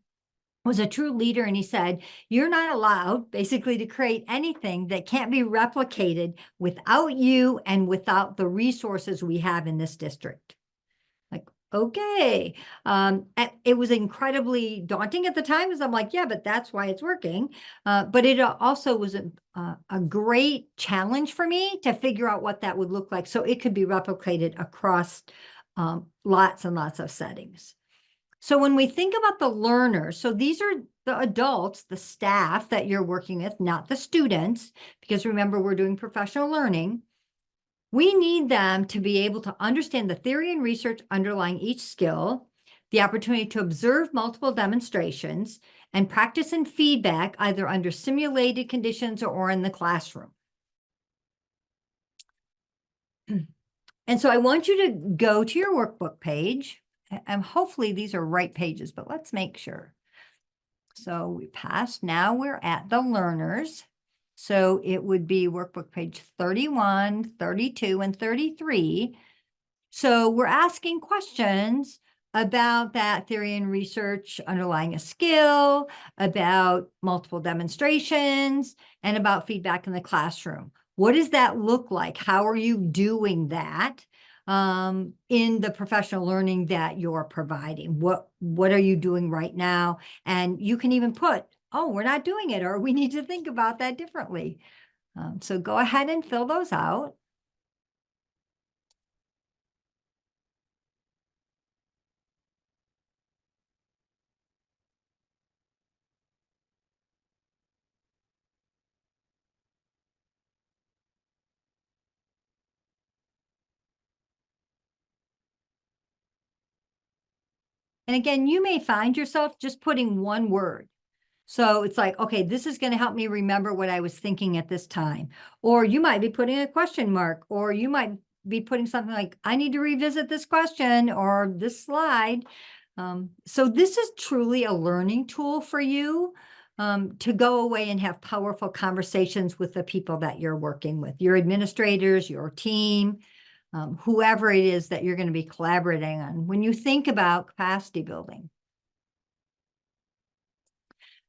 was a true leader, and he said, you're not allowed basically to create anything that can't be replicated without you and without the resources we have in this district. Like, okay. It was incredibly daunting at the time, because I'm like, yeah, but that's why it's working. But it also was a great challenge for me to figure out what that would look like so it could be replicated across lots and lots of settings. So when we think about the learners, so these are the adults, the staff that you're working with, not the students, because remember, we're doing professional learning. We need them to be able to understand the theory and research underlying each skill, the opportunity to observe multiple demonstrations, and practice and feedback either under simulated conditions or in the classroom. And so I want you to go to your workbook page. And hopefully these are right pages, but let's make sure. So we passed. Now we're at the learners. So it would be workbook page 31, 32, and 33. So we're asking questions about that theory and research underlying a skill, about multiple demonstrations, and about feedback in the classroom. What does that look like? How are you doing that in the professional learning that you're providing? What are you doing right now? And you can even put, oh, we're not doing it, or we need to think about that differently. So go ahead and fill those out. And again, you may find yourself just putting one word. So it's like, okay, this is going to help me remember what I was thinking at this time. Or you might be putting a question mark, or you might be putting something like, I need to revisit this question or this slide. So this is truly a learning tool for you to go away and have powerful conversations with the people that you're working with, your administrators, your team, whoever it is that you're going to be collaborating on when you think about capacity building.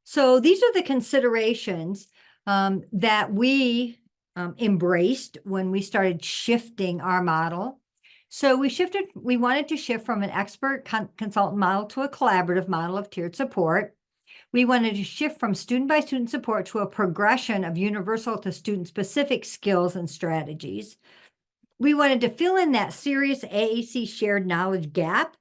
So these are the considerations that we embraced when we started shifting our model. So we wanted to shift from an expert consultant model to a collaborative model of tiered support. We wanted to shift from student by student support to a progression of universal to student specific skills and strategies. We wanted to fill in that serious AAC shared knowledge gap,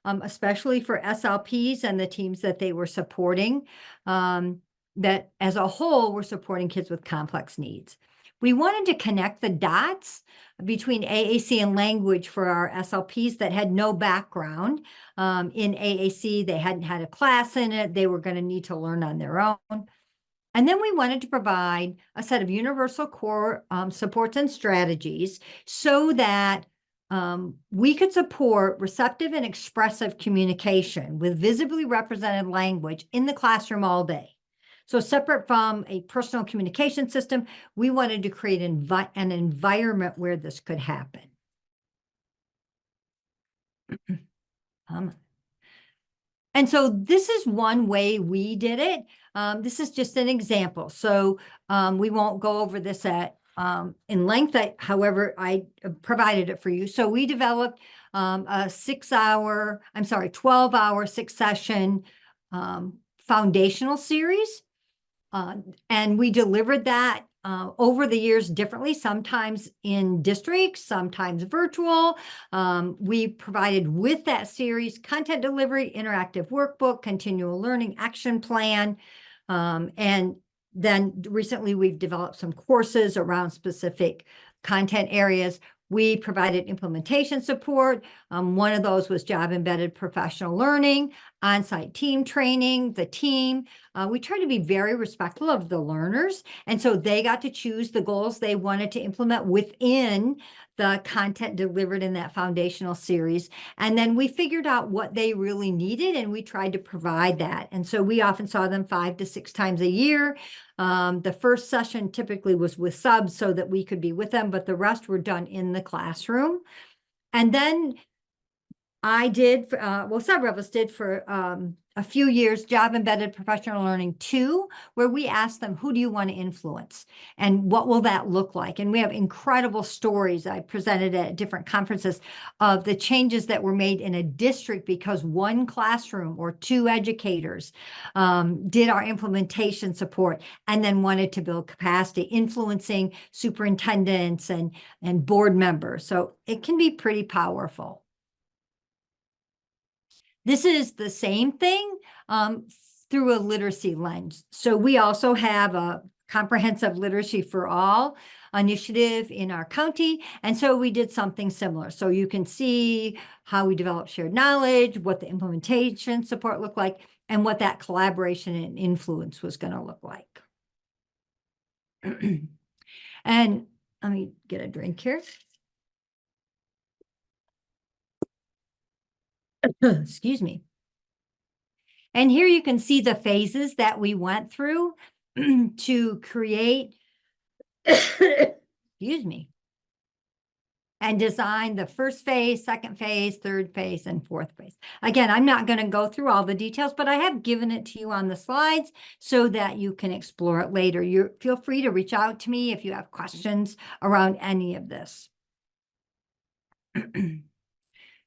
especially for SLPs and the teams that they were supporting, that as a whole were supporting kids with complex needs. We wanted to connect the dots between AAC and language for our SLPs that had no background in AAC. They hadn't had a class in it. They were going to need to learn on their own. And then we wanted to provide a set of universal core supports and strategies so that we could support receptive and expressive communication with visibly represented language in the classroom all day. So separate from a personal communication system, we wanted to create an environment where this could happen. And so this is one way we did it. This is just an example. So we won't go over this in length. However, I provided it for you. So we developed a 12-hour 6-session foundational series. And we delivered that over the years differently, sometimes in districts, sometimes virtual. We provided with that series content delivery, interactive workbook, continual learning action plan. And then recently we've developed some courses around specific content areas. We provided implementation support. One of those was job-embedded professional learning, on-site team training, the team. We tried to be very respectful of the learners. And so they got to choose the goals they wanted to implement within the content delivered in that foundational series. And then we figured out what they really needed, and we tried to provide that. And so we often saw them 5 to 6 times a year. The first session typically was with subs so that we could be with them, but the rest were done in the classroom. And then I did, well, several of us did for a few years, Job Embedded Professional Learning 2, where we asked them, who do you want to influence? And what will that look like? And we have incredible stories I presented at different conferences of the changes that were made in a district because one classroom or 2 educators did our implementation support and then wanted to build capacity, influencing superintendents and board members. So it can be pretty powerful. This is the same thing through a literacy lens. So we also have a comprehensive literacy for all initiative in our county. And so we did something similar. So you can see how we developed shared knowledge, what the implementation support looked like, and what that collaboration and influence was going to look like. And let me get a drink here. Excuse me. And here you can see the phases that we went through to create, excuse me, and design the first phase, second phase, third phase, and fourth phase. Again, I'm not going to go through all the details, but I have given it to you on the slides so that you can explore it later. Feel free to reach out to me if you have questions around any of this.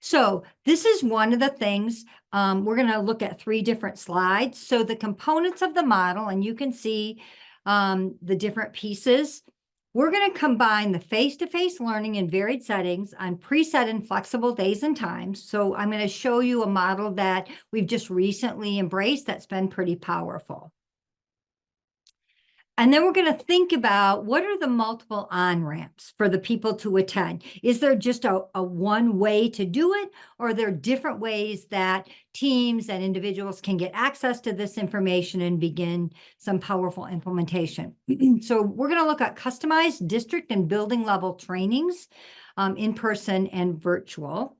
So this is one of the things, we're going to look at 3 different slides. So the components of the model, and you can see the different pieces. We're going to combine the face-to-face learning in varied settings on preset and flexible days and times. So I'm going to show you a model that we've just recently embraced that's been pretty powerful. And then we're going to think about what are the multiple on-ramps for the people to attend? Is there just a one way to do it? Or are there different ways that teams and individuals can get access to this information and begin some powerful implementation? So we're going to look at customized district and building level trainings, in person and virtual.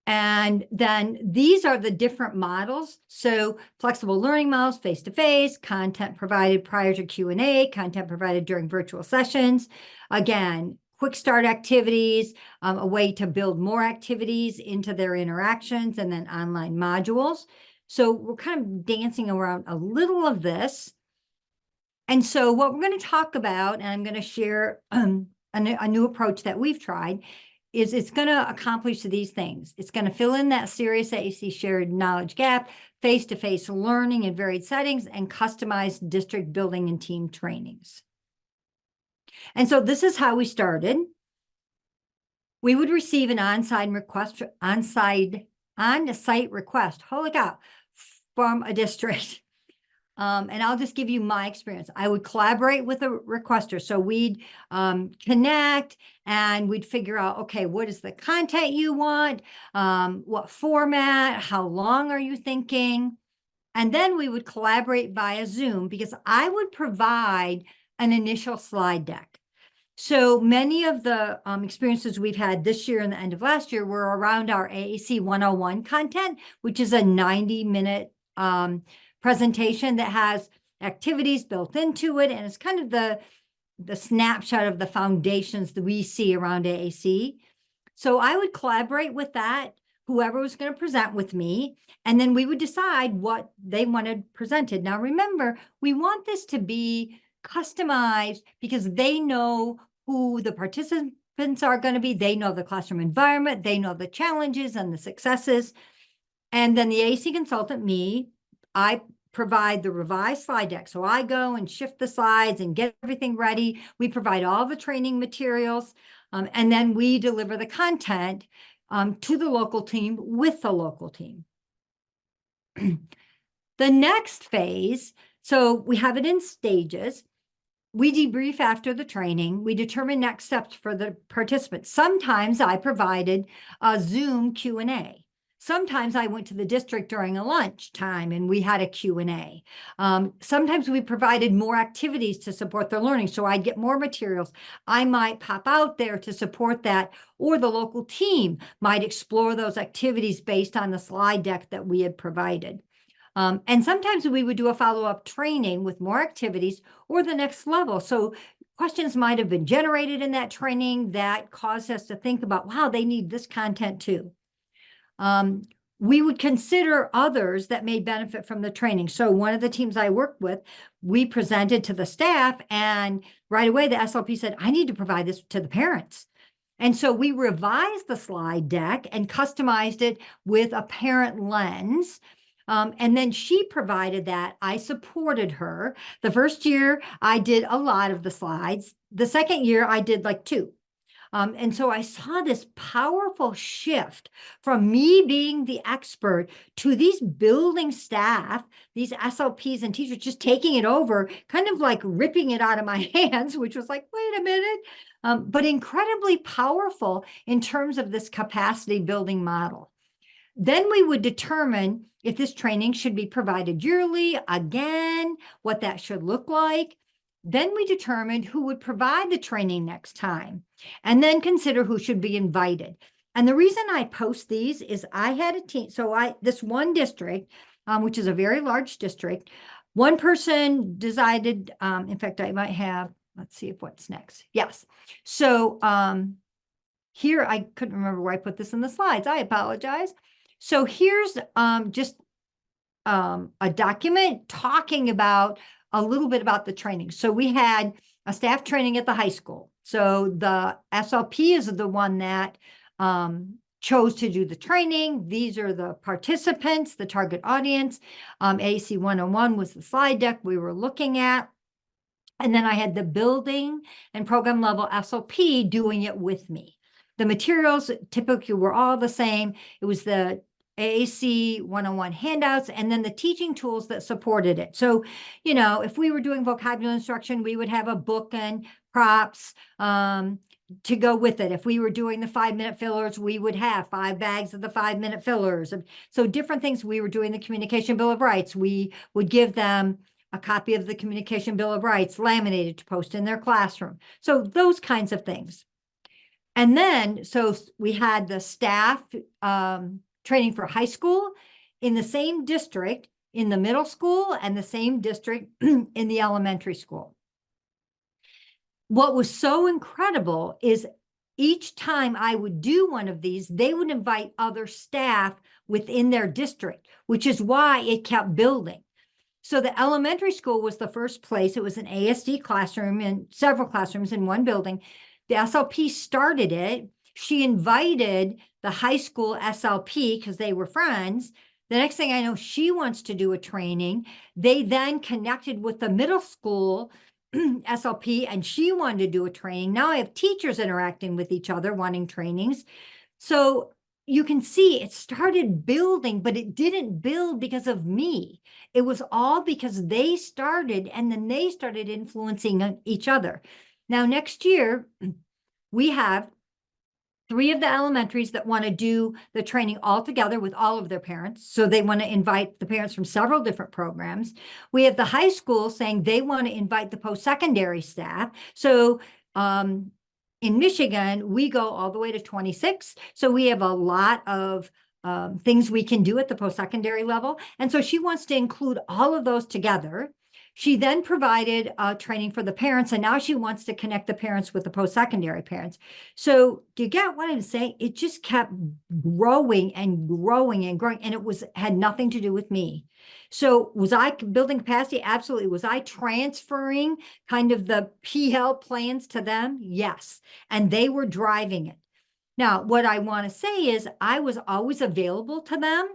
And then these are the different models. So flexible learning models, face-to-face, content provided prior to Q&A, content provided during virtual sessions. Again, quick start activities, a way to build more activities into their interactions, and then online modules. So we're kind of dancing around a little of this. And so what we're going to talk about, and I'm going to share a new approach that we've tried, is it's going to accomplish these things. It's going to fill in that serious AAC shared knowledge gap, face-to-face learning in varied settings, and customized district building and team trainings. And so this is how we started. We would receive an on-site request, on-site request, holy cow, from a district. And I'll just give you my experience. I would collaborate with a requester. So we'd connect and we'd figure out, okay, what is the content you want? What format? How long are you thinking? And then we would collaborate via Zoom because I would provide an initial slide deck. So many of the experiences we've had this year and the end of last year were around our AAC 101 content, which is a 90-minute presentation that has activities built into it. And it's kind of the snapshot of the foundations that we see around AAC. So I would collaborate with that, whoever was going to present with me, and then we would decide what they wanted presented. Now, remember, we want this to be customized because they know who the participants are going to be. They know the classroom environment. They know the challenges and the successes. And then the AC consultant, me, I provide the revised slide deck. So I go and shift the slides and get everything ready. We provide all the training materials, and then we deliver the content to the local team with the local team. The next phase, so we have it in stages. We debrief after the training. We determine next steps for the participants. Sometimes I provided a Zoom Q&A. Sometimes I went to the district during a lunch time and we had a Q&A. Sometimes we provided more activities to support their learning. So I'd get more materials. I might pop out there to support that, or the local team might explore those activities based on the slide deck that we had provided. And sometimes we would do a follow-up training with more activities or the next level. So questions might have been generated in that training that caused us to think about, wow, they need this content too. We would consider others that may benefit from the training. So one of the teams I worked with, we presented to the staff, and right away the SLP said, I need to provide this to the parents. And so we revised the slide deck and customized it with a parent lens. And then she provided that. I supported her. The first year, I did a lot of the slides. The second year, I did like 2. And so I saw this powerful shift from me being the expert to these building staff, these SLPs and teachers just taking it over, kind of like ripping it out of my hands, which was like, wait a minute, but incredibly powerful in terms of this capacity building model. Then we would determine if this training should be provided yearly, again, what that should look like. Then we determined who would provide the training next time, and then consider who should be invited. And the reason I post these is I had a team. So this one district, which is a very large district, one person decided, in fact, I might have, let's see if what's next. Yes. So here, I couldn't remember where I put this in the slides. I apologize. So here's just a document talking about a little bit about the training. So we had a staff training at the high school. So the SLP is the one that chose to do the training. These are the participants, the target audience. AAC 101 was the slide deck we were looking at. And then I had the building and program level SLP doing it with me. The materials typically were all the same. It was the AAC 101 handouts, and then the teaching tools that supported it. So, if we were doing vocabulary instruction, we would have a book and props to go with it. If we were doing the 5-minute fillers, we would have 5 bags of the 5-minute fillers. So different things. We were doing the communication bill of rights. We would give them a copy of the communication bill of rights laminated to post in their classroom. So those kinds of things. And then, so we had the staff training for high school in the same district, in the middle school, and the same district in the elementary school. What was so incredible is each time I would do one of these, they would invite other staff within their district, which is why it kept building. So the elementary school was the first place. It was an ASD classroom and several classrooms in one building. The SLP started it. She invited the high school SLP because they were friends. The next thing I know, she wants to do a training. They then connected with the middle school SLP, and she wanted to do a training. Now I have teachers interacting with each other, wanting trainings. So you can see it started building, but it didn't build because of me. It was all because they started, and then they started influencing each other. Now, next year, we have 3 of the elementaries that want to do the training all together with all of their parents. So they want to invite the parents from several different programs. We have the high school saying they want to invite the post-secondary staff. So in Michigan, we go all the way to 26. So we have a lot of things we can do at the post-secondary level. And so she wants to include all of those together. She then provided training for the parents, and now she wants to connect the parents with the post-secondary parents. So do you get what I'm saying? It just kept growing and growing and growing, and had nothing to do with me. So was I building capacity? Absolutely. Was I transferring kind of the PL plans to them? Yes. And they were driving it. Now, what I want to say is I was always available to them.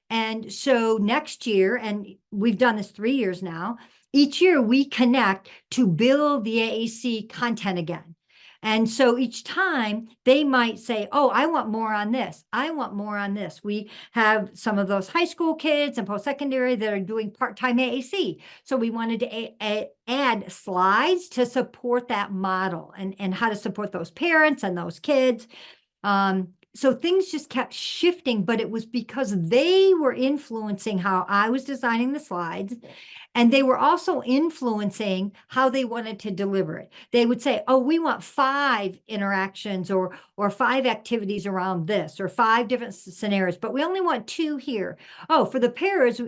And so next year, and we've done this 3 years now, each year we connect to build the AAC content again. And so each time they might say, oh, I want more on this. I want more on this. We have some of those high school kids and post-secondary that are doing part-time AAC. So we wanted to add slides to support that model and how to support those parents and those kids. So things just kept shifting, but it was because they were influencing how I was designing the slides. And they were also influencing how they wanted to deliver it. They would say, oh, we want 5 interactions or 5 activities around this, or 5 different scenarios, but we only want 2 here. Oh, for the pairs,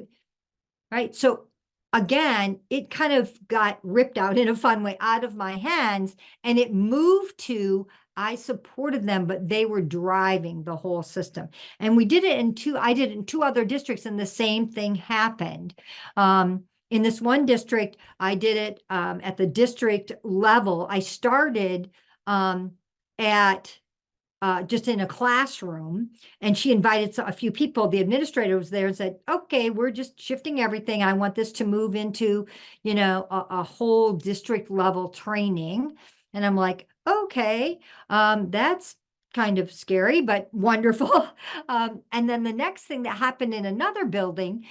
right? So again, it kind of got ripped out in a fun way out of my hands, and it moved to, I supported them, but they were driving the whole system. And we did it in 2, I did it in 2 other districts, and the same thing happened. In this one district, I did it at the district level. I started at just in a classroom, and she invited a few people. The administrator was there and said, okay, we're just shifting everything. I want this to move into, a whole district level training. And I'm like, okay, that's kind of scary, but wonderful. And then the next thing that happened in another building,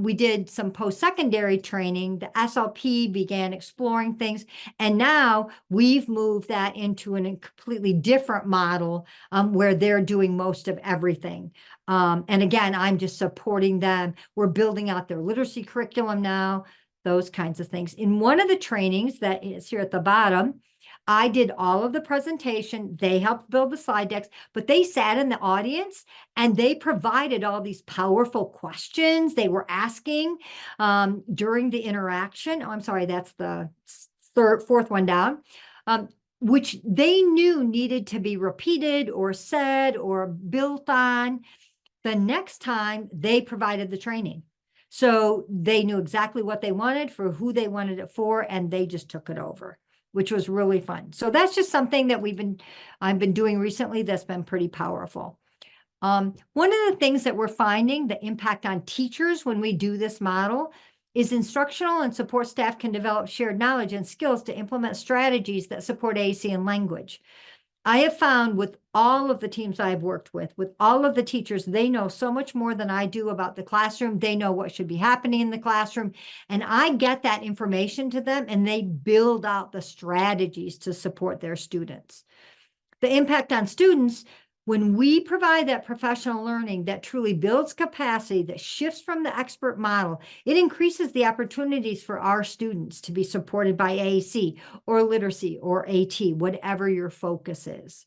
we did some post-secondary training. The SLP began exploring things, and now we've moved that into a completely different model where they're doing most of everything. And again, I'm just supporting them. We're building out their literacy curriculum now, those kinds of things. In one of the trainings that is here at the bottom, I did all of the presentation. They helped build the slide decks, but they sat in the audience and they provided all these powerful questions they were asking during the interaction. Oh, I'm sorry, that's the fourth one down, which they knew needed to be repeated or said or built on the next time they provided the training. So they knew exactly what they wanted for who they wanted it for, and they just took it over, which was really fun. So that's just something that I've been doing recently that's been pretty powerful. One of the things that we're finding, the impact on teachers when we do this model, is instructional and support staff can develop shared knowledge and skills to implement strategies that support AAC and language. I have found with all of the teams I've worked with all of the teachers, they know so much more than I do about the classroom. They know what should be happening in the classroom. And I get that information to them, and they build out the strategies to support their students. The impact on students, when we provide that professional learning that truly builds capacity, that shifts from the expert model, it increases the opportunities for our students to be supported by AAC or literacy or AT, whatever your focus is.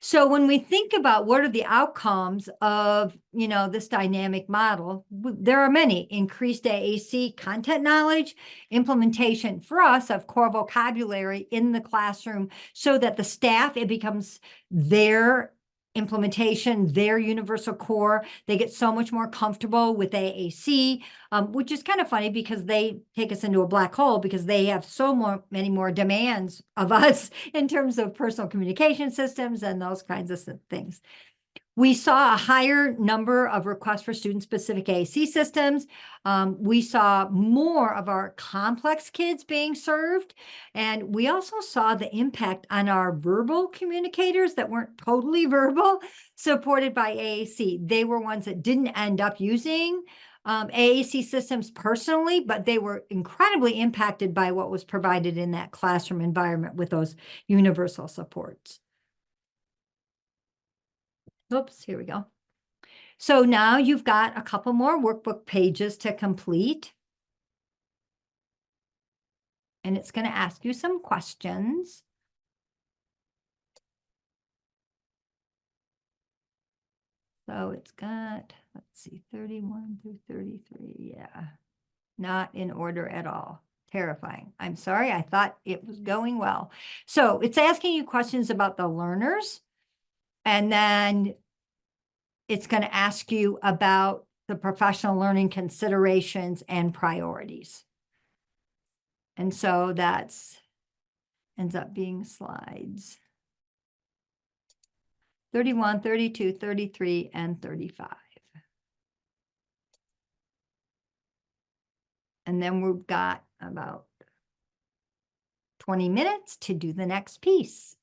So when we think about what are the outcomes of, this dynamic model, there are many: increased AAC content knowledge, implementation for us of core vocabulary in the classroom so that the staff, it becomes their implementation, their universal core. They get so much more comfortable with AAC, which is kind of funny because they take us into a black hole because they have many more demands of us in terms of personal communication systems and those kinds of things. We saw a higher number of requests for student-specific AAC systems. We saw more of our complex kids being served. And we also saw the impact on our verbal communicators that weren't totally verbal, supported by AAC. They were ones that didn't end up using AAC systems personally, but they were incredibly impacted by what was provided in that classroom environment with those universal supports. Oops, here we go. So now you've got a couple more workbook pages to complete. And it's going to ask you some questions. So it's got, let's see, 31 through 33. Yeah, not in order at all. Terrifying. I'm sorry, I thought it was going well. So it's asking you questions about the learners, and then it's going to ask you about the professional learning considerations and priorities. And so that's ends up being slides. 31, 32, 33, and 35. And then we've got about 20 minutes to do the next piece.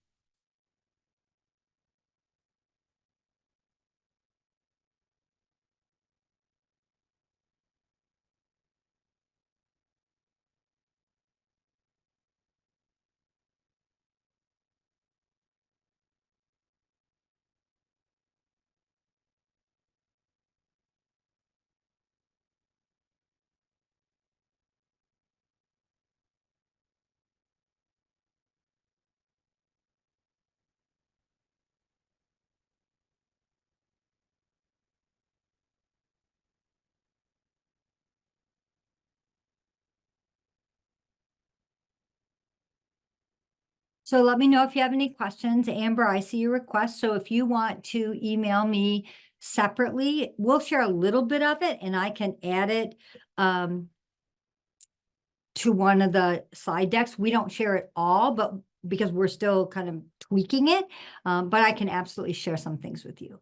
So let me know if you have any questions. Amber, I see your request. So if you want to email me separately, we'll share a little bit of it and I can add it to one of the slide decks. We don't share it all, but because we're still kind of tweaking it, but I can absolutely share some things with you.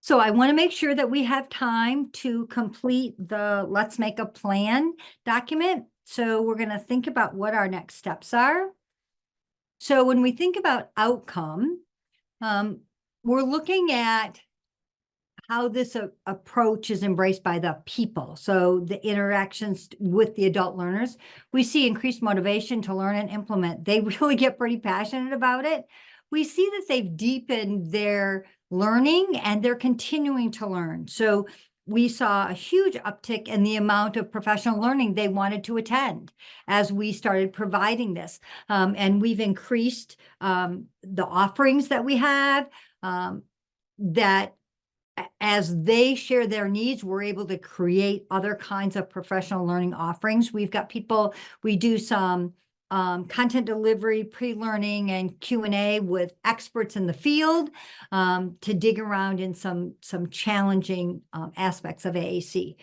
So I want to make sure that we have time to complete the Let's Make a Plan document. So we're going to think about what our next steps are. So when we think about outcome, we're looking at how this approach is embraced by the people. So the interactions with the adult learners, we see increased motivation to learn and implement. They really get pretty passionate about it. We see that they've deepened their learning and they're continuing to learn. So we saw a huge uptick in the amount of professional learning they wanted to attend as we started providing this. And we've increased the offerings that we have, that as they share their needs, we're able to create other kinds of professional learning offerings. We've got people, we do some content delivery, pre-learning, and Q&A with experts in the field to dig around in some challenging aspects of AAC.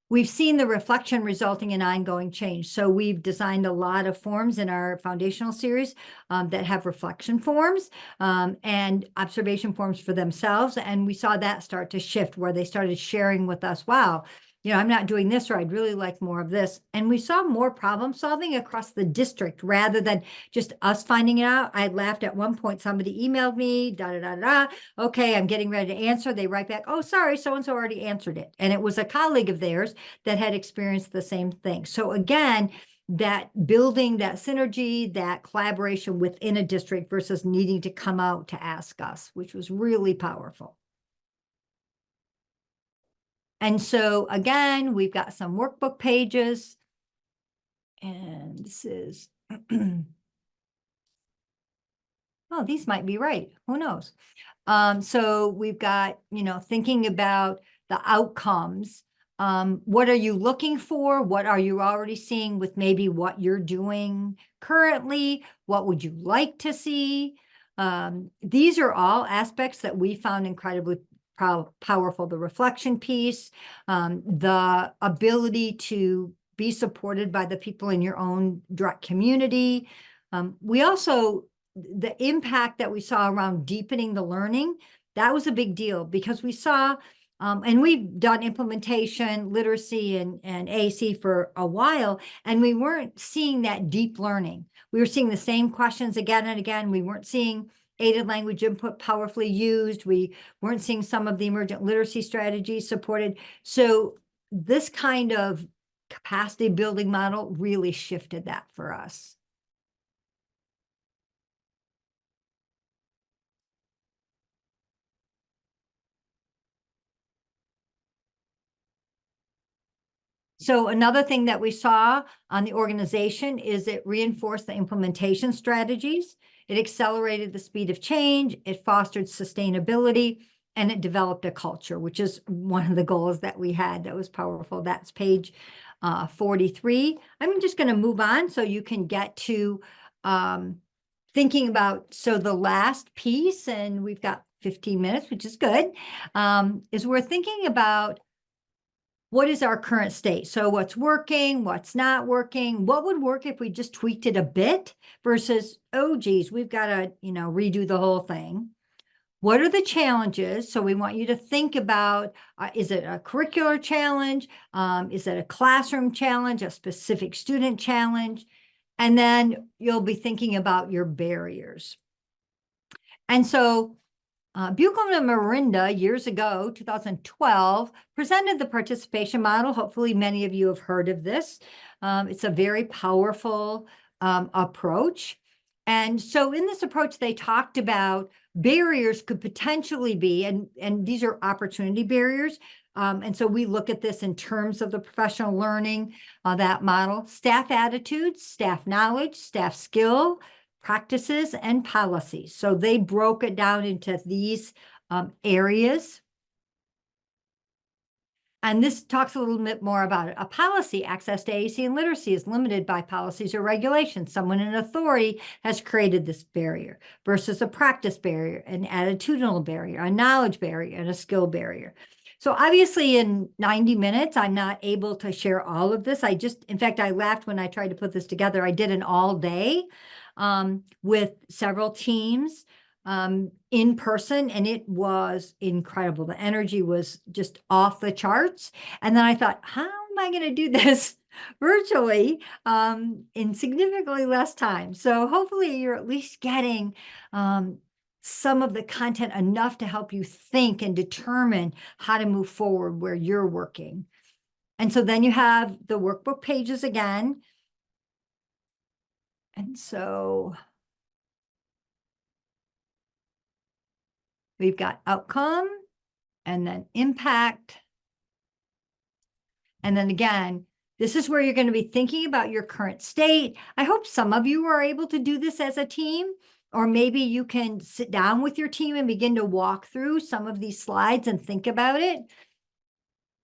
We've seen the reflection resulting in ongoing change. So we've designed a lot of forms in our foundational series that have reflection forms and observation forms for themselves. And we saw that start to shift where they started sharing with us, wow, you know, I'm not doing this, or I'd really like more of this. And we saw more problem solving across the district rather than just us finding it out. I laughed at one point, somebody emailed me, okay, I'm getting ready to answer. They write back, oh, sorry, so-and-so already answered it. And it was a colleague of theirs that had experienced the same thing. So again, that building that synergy, that collaboration within a district versus needing to come out to ask us, which was really powerful. And so again, we've got some workbook pages. And this is, oh, these might be right. Who knows? So we've got, you know, thinking about the outcomes. What are you looking for? What are you already seeing with maybe what you're doing currently? What would you like to see? These are all aspects that we found incredibly powerful. The reflection piece, the ability to be supported by the people in your own direct community. We also, the impact that we saw around deepening the learning, that was a big deal because we saw, and we've done implementation, literacy, and AAC for a while, and we weren't seeing that deep learning. We were seeing the same questions again and again. We weren't seeing aided language input powerfully used. We weren't seeing some of the emergent literacy strategies supported. So this kind of capacity building model really shifted that for us. So another thing that we saw on the organization is it reinforced the implementation strategies. It accelerated the speed of change. It fostered sustainability, and it developed a culture, which is one of the goals that we had that was powerful. That's page 43. I'm just going to move on so you can get to thinking about, so the last piece, and we've got 15 minutes, which is good, is we're thinking about what is our current state? So what's working, what's not working, what would work if we just tweaked it a bit versus, oh, geez, we've got to, redo the whole thing. What are the challenges? So we want you to think about, is it a curricular challenge? Is it a classroom challenge, a specific student challenge? And then you'll be thinking about your barriers. And so Buchholm and Marinda years ago, 2012, presented the participation model. Hopefully many of you have heard of this. It's a very powerful approach. And so in this approach, they talked about barriers could potentially be, and these are opportunity barriers. And so we look at this in terms of the professional learning, that model: staff attitudes, staff knowledge, staff skill, practices, and policies. So they broke it down into these areas. And this talks a little bit more about it. A policy, access to AAC and literacy, is limited by policies or regulations. Someone in authority has created this barrier versus a practice barrier, an attitudinal barrier, a knowledge barrier, and a skill barrier. So obviously in 90 minutes, I'm not able to share all of this. In fact, I laughed when I tried to put this together. I did an all day with several teams in person, and it was incredible. The energy was just off the charts. And then I thought, how am I going to do this virtually in significantly less time? So hopefully you're at least getting some of the content enough to help you think and determine how to move forward where you're working. And so then you have the workbook pages again. And so we've got outcome and then impact. And then again, this is where you're going to be thinking about your current state. I hope some of you are able to do this as a team, or maybe you can sit down with your team and begin to walk through some of these slides and think about it.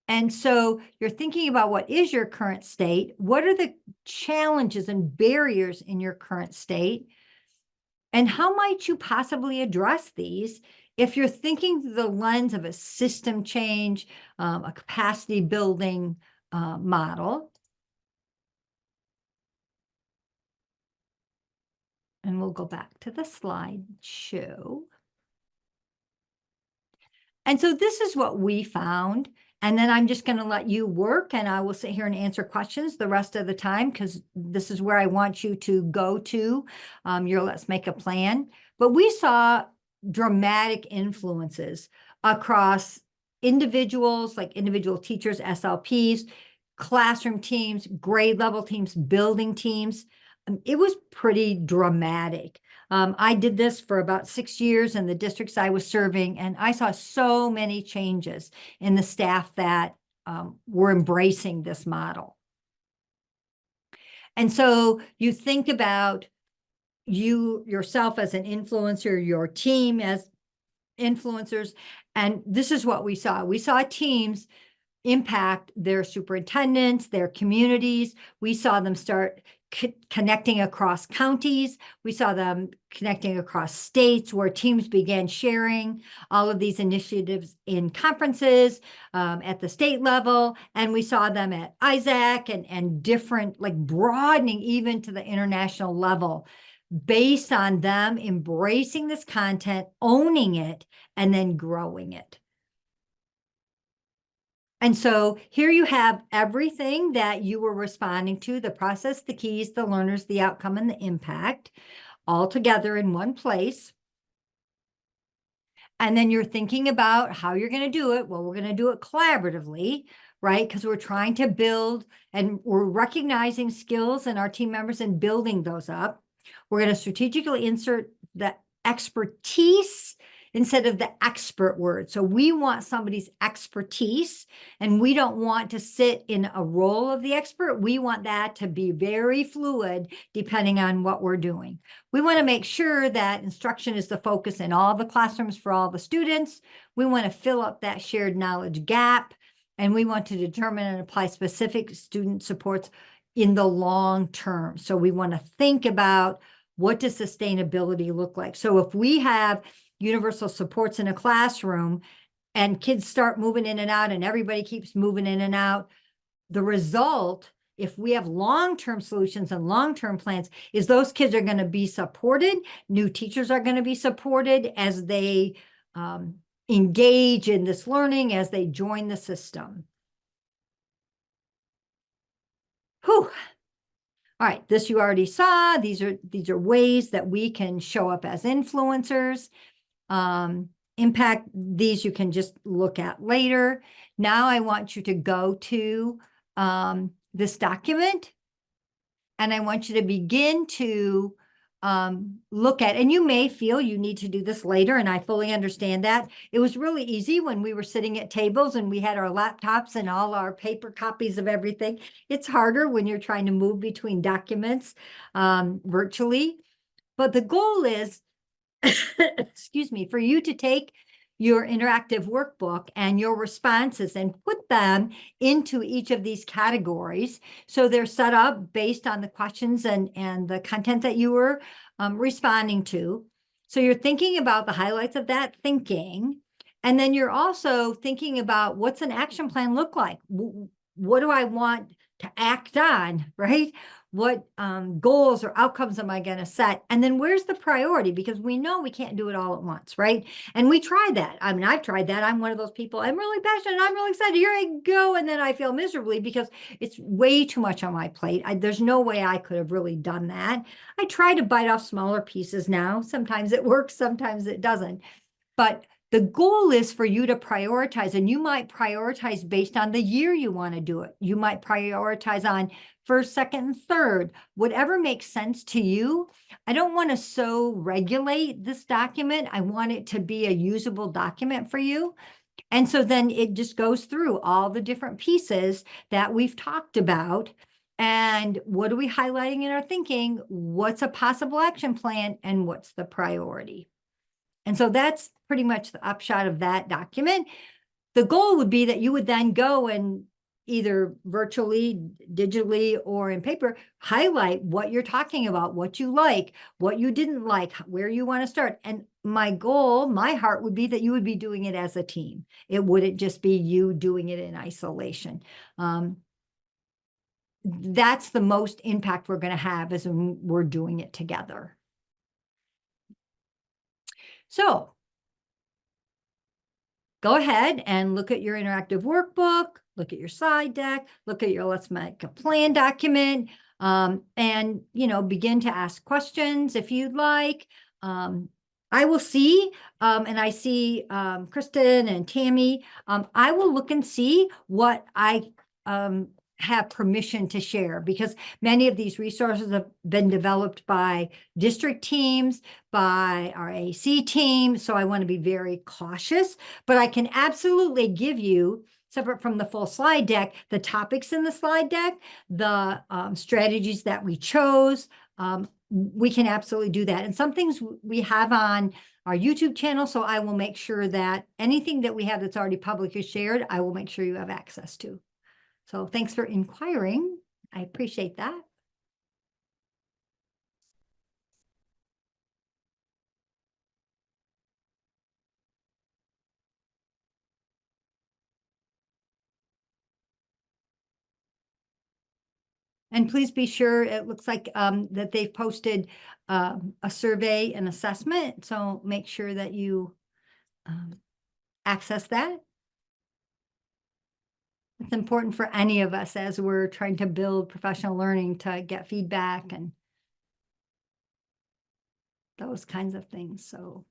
And so you're thinking about what is your current state? What are the challenges and barriers in your current state? And how might you possibly address these if you're thinking through the lens of a system change, a capacity building model? And we'll go back to the slide show. And so this is what we found. And then I'm just going to let you work, and I will sit here and answer questions the rest of the time, because this is where I want you to go to your Let's Make a Plan. But we saw dramatic influences across individuals, like individual teachers, SLPs, classroom teams, grade level teams, building teams. It was pretty dramatic. I did this for about 6 years in the districts I was serving, and I saw so many changes in the staff that were embracing this model. And so you think about you yourself as an influencer, your team as influencers, and this is what we saw. We saw teams impact their superintendents, their communities. We saw them start connecting across counties. We saw them connecting across states, where teams began sharing all of these initiatives in conferences at the state level. And we saw them at Isaac and different, like broadening even to the international level, based on them embracing this content, owning it, and then growing it. And so here you have everything that you were responding to: the process, the keys, the learners, the outcome, and the impact, all together in one place. And then you're thinking about how you're going to do it. Well, we're going to do it collaboratively, right? Because we're trying to build, and we're recognizing skills in our team members and building those up. We're going to strategically insert the expertise instead of the expert word. So we want somebody's expertise, and we don't want to sit in a role of the expert. We want that to be very fluid depending on what we're doing. We want to make sure that instruction is the focus in all the classrooms for all the students. We want to fill up that shared knowledge gap, and we want to determine and apply specific student supports in the long term. So we want to think about, what does sustainability look like? So if we have universal supports in a classroom, and kids start moving in and out and everybody keeps moving in and out, the result, if we have long-term solutions and long-term plans, is those kids are going to be supported. New teachers are going to be supported as they engage in this learning, as they join the system. Whew. All right, this you already saw. These are ways that we can show up as influencers. Impact, these you can just look at later. Now I want you to go to this document, and I want you to begin to look at, and you may feel you need to do this later, and I fully understand that. It was really easy when we were sitting at tables and we had our laptops and all our paper copies of everything. It's harder when you're trying to move between documents virtually. But the goal is, excuse me, for you to take your interactive workbook and your responses and put them into each of these categories. So they're set up based on the questions and the content that you were responding to. So you're thinking about the highlights of that thinking. And then you're also thinking about, what's an action plan look like? What do I want to act on, right? What goals or outcomes am I going to set? And then where's the priority? Because we know we can't do it all at once, right? And we tried that. I mean, I've tried that. I'm one of those people. I'm really passionate. I'm really excited. Here I go. And then I feel miserably because it's way too much on my plate. There's no way I could have really done that. I try to bite off smaller pieces now. Sometimes it works, sometimes it doesn't. But the goal is for you to prioritize, and you might prioritize based on the year you want to do it. You might prioritize on first, second, and third, whatever makes sense to you. I don't want to so regulate this document. I want it to be a usable document for you. And so then it just goes through all the different pieces that we've talked about. And what are we highlighting in our thinking? What's a possible action plan? And what's the priority? And so that's pretty much the upshot of that document. The goal would be that you would then go and either virtually, digitally, or in paper, highlight what you're talking about, what you like, what you didn't like, where you want to start. And my goal, my heart would be that you would be doing it as a team. It wouldn't just be you doing it in isolation. That's the most impact we're going to have, is when we're doing it together. So go ahead and look at your interactive workbook, look at your slide deck, look at your Let's Make a Plan document, and, begin to ask questions if you'd like. I will see, and I see Kristen and Tammy. I will look and see what I have permission to share, because many of these resources have been developed by district teams, by our AC team. So I want to be very cautious, but I can absolutely give you, separate from the full slide deck, the topics in the slide deck, the strategies that we chose. We can absolutely do that. And some things we have on our YouTube channel. So I will make sure that anything that we have that's already publicly shared, I will make sure you have access to. So thanks for inquiring. I appreciate that. And please be sure, it looks like that they've posted a survey and assessment. So make sure that you access that. It's important for any of us as we're trying to build professional learning to get feedback and those kinds of things. So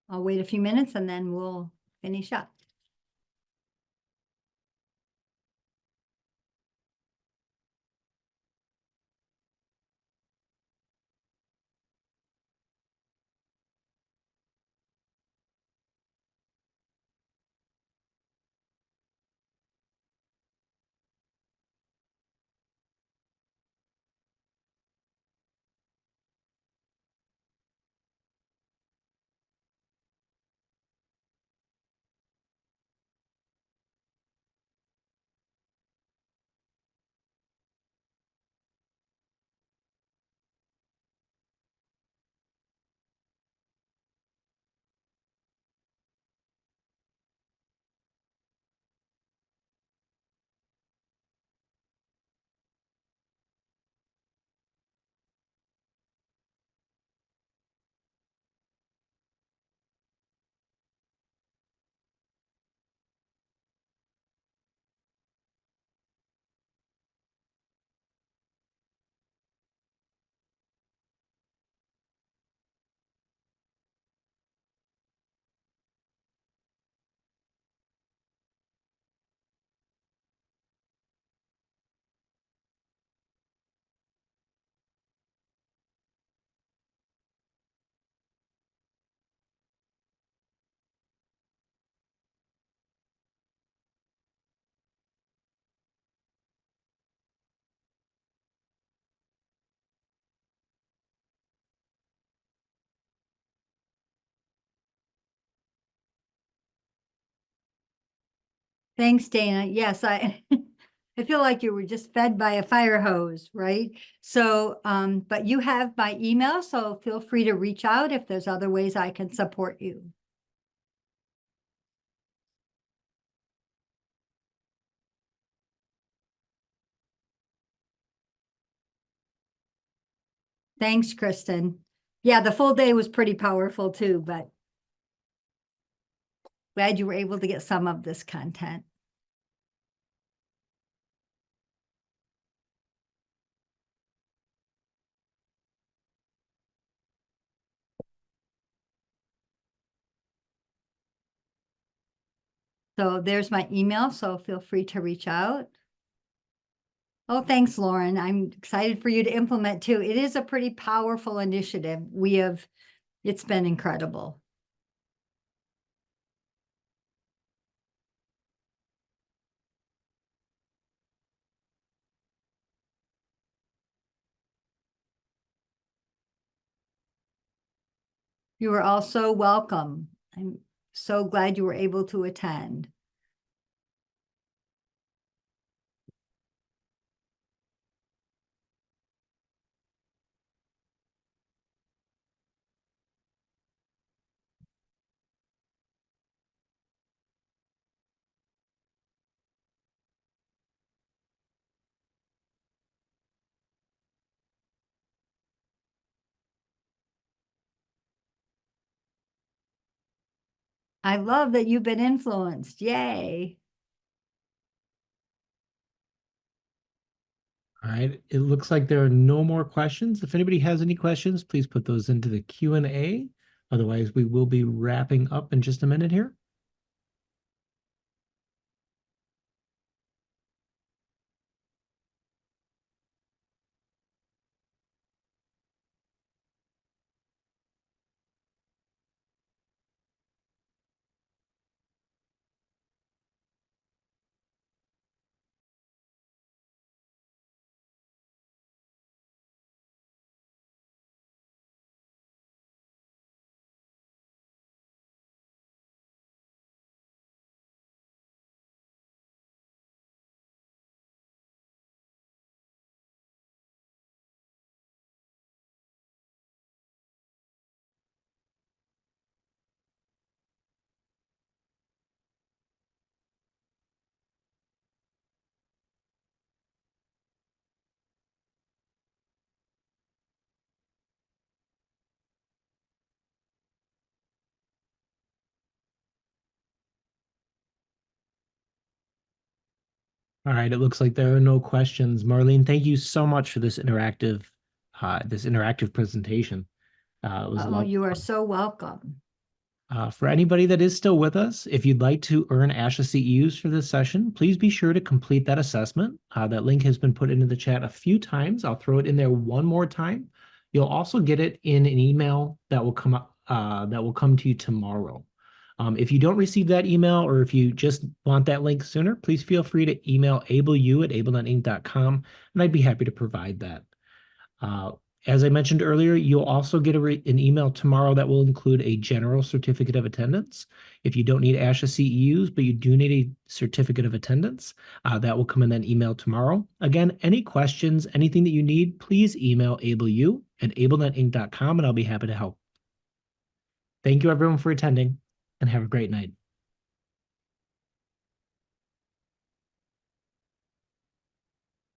I'll wait a few minutes and then we'll finish up. Thanks, Dana. Yes, I I feel like you were just fed by a fire hose, right? So, but you have my email, so feel free to reach out if there's other ways I can support you. Thanks, Kristen. Yeah, the full day was pretty powerful too, but glad you were able to get some of this content. So there's my email, so feel free to reach out. Oh, thanks, Lauren. I'm excited for you to implement too. It is a pretty powerful initiative. It's been incredible. You are all so welcome. I'm so glad you were able to attend. I love that you've been influenced. Yay. All right, it looks like there are no more questions. If anybody has any questions, please put those into the Q&A. Otherwise, we will be wrapping up in just a minute here. All right, it looks like there are no questions. Marlene, thank you so much for this interactive presentation. It was a Oh, lot of you are fun. so welcome. For anybody that is still with us, if you'd like to earn ASHA CEUs for this session, please be sure to complete that assessment. That link has been put into the chat a few times. I'll throw it in there one more time. You'll also get it in an email that will come up, that will come to you tomorrow. If you don't receive that email, or if you just want that link sooner, please feel free to email ableu@ablenetinc.com, and I'd be happy to provide that. Uh, as I mentioned earlier, you'll also get an email tomorrow that will include a general certificate of attendance. If you don't need ASHA CEUs, but you do need a certificate of attendance, that will come in that email tomorrow. Again, any questions, anything that you need, please email ableu@ablenetinc.com, and I'll be happy to help. Thank you, everyone, for attending, and have a great night.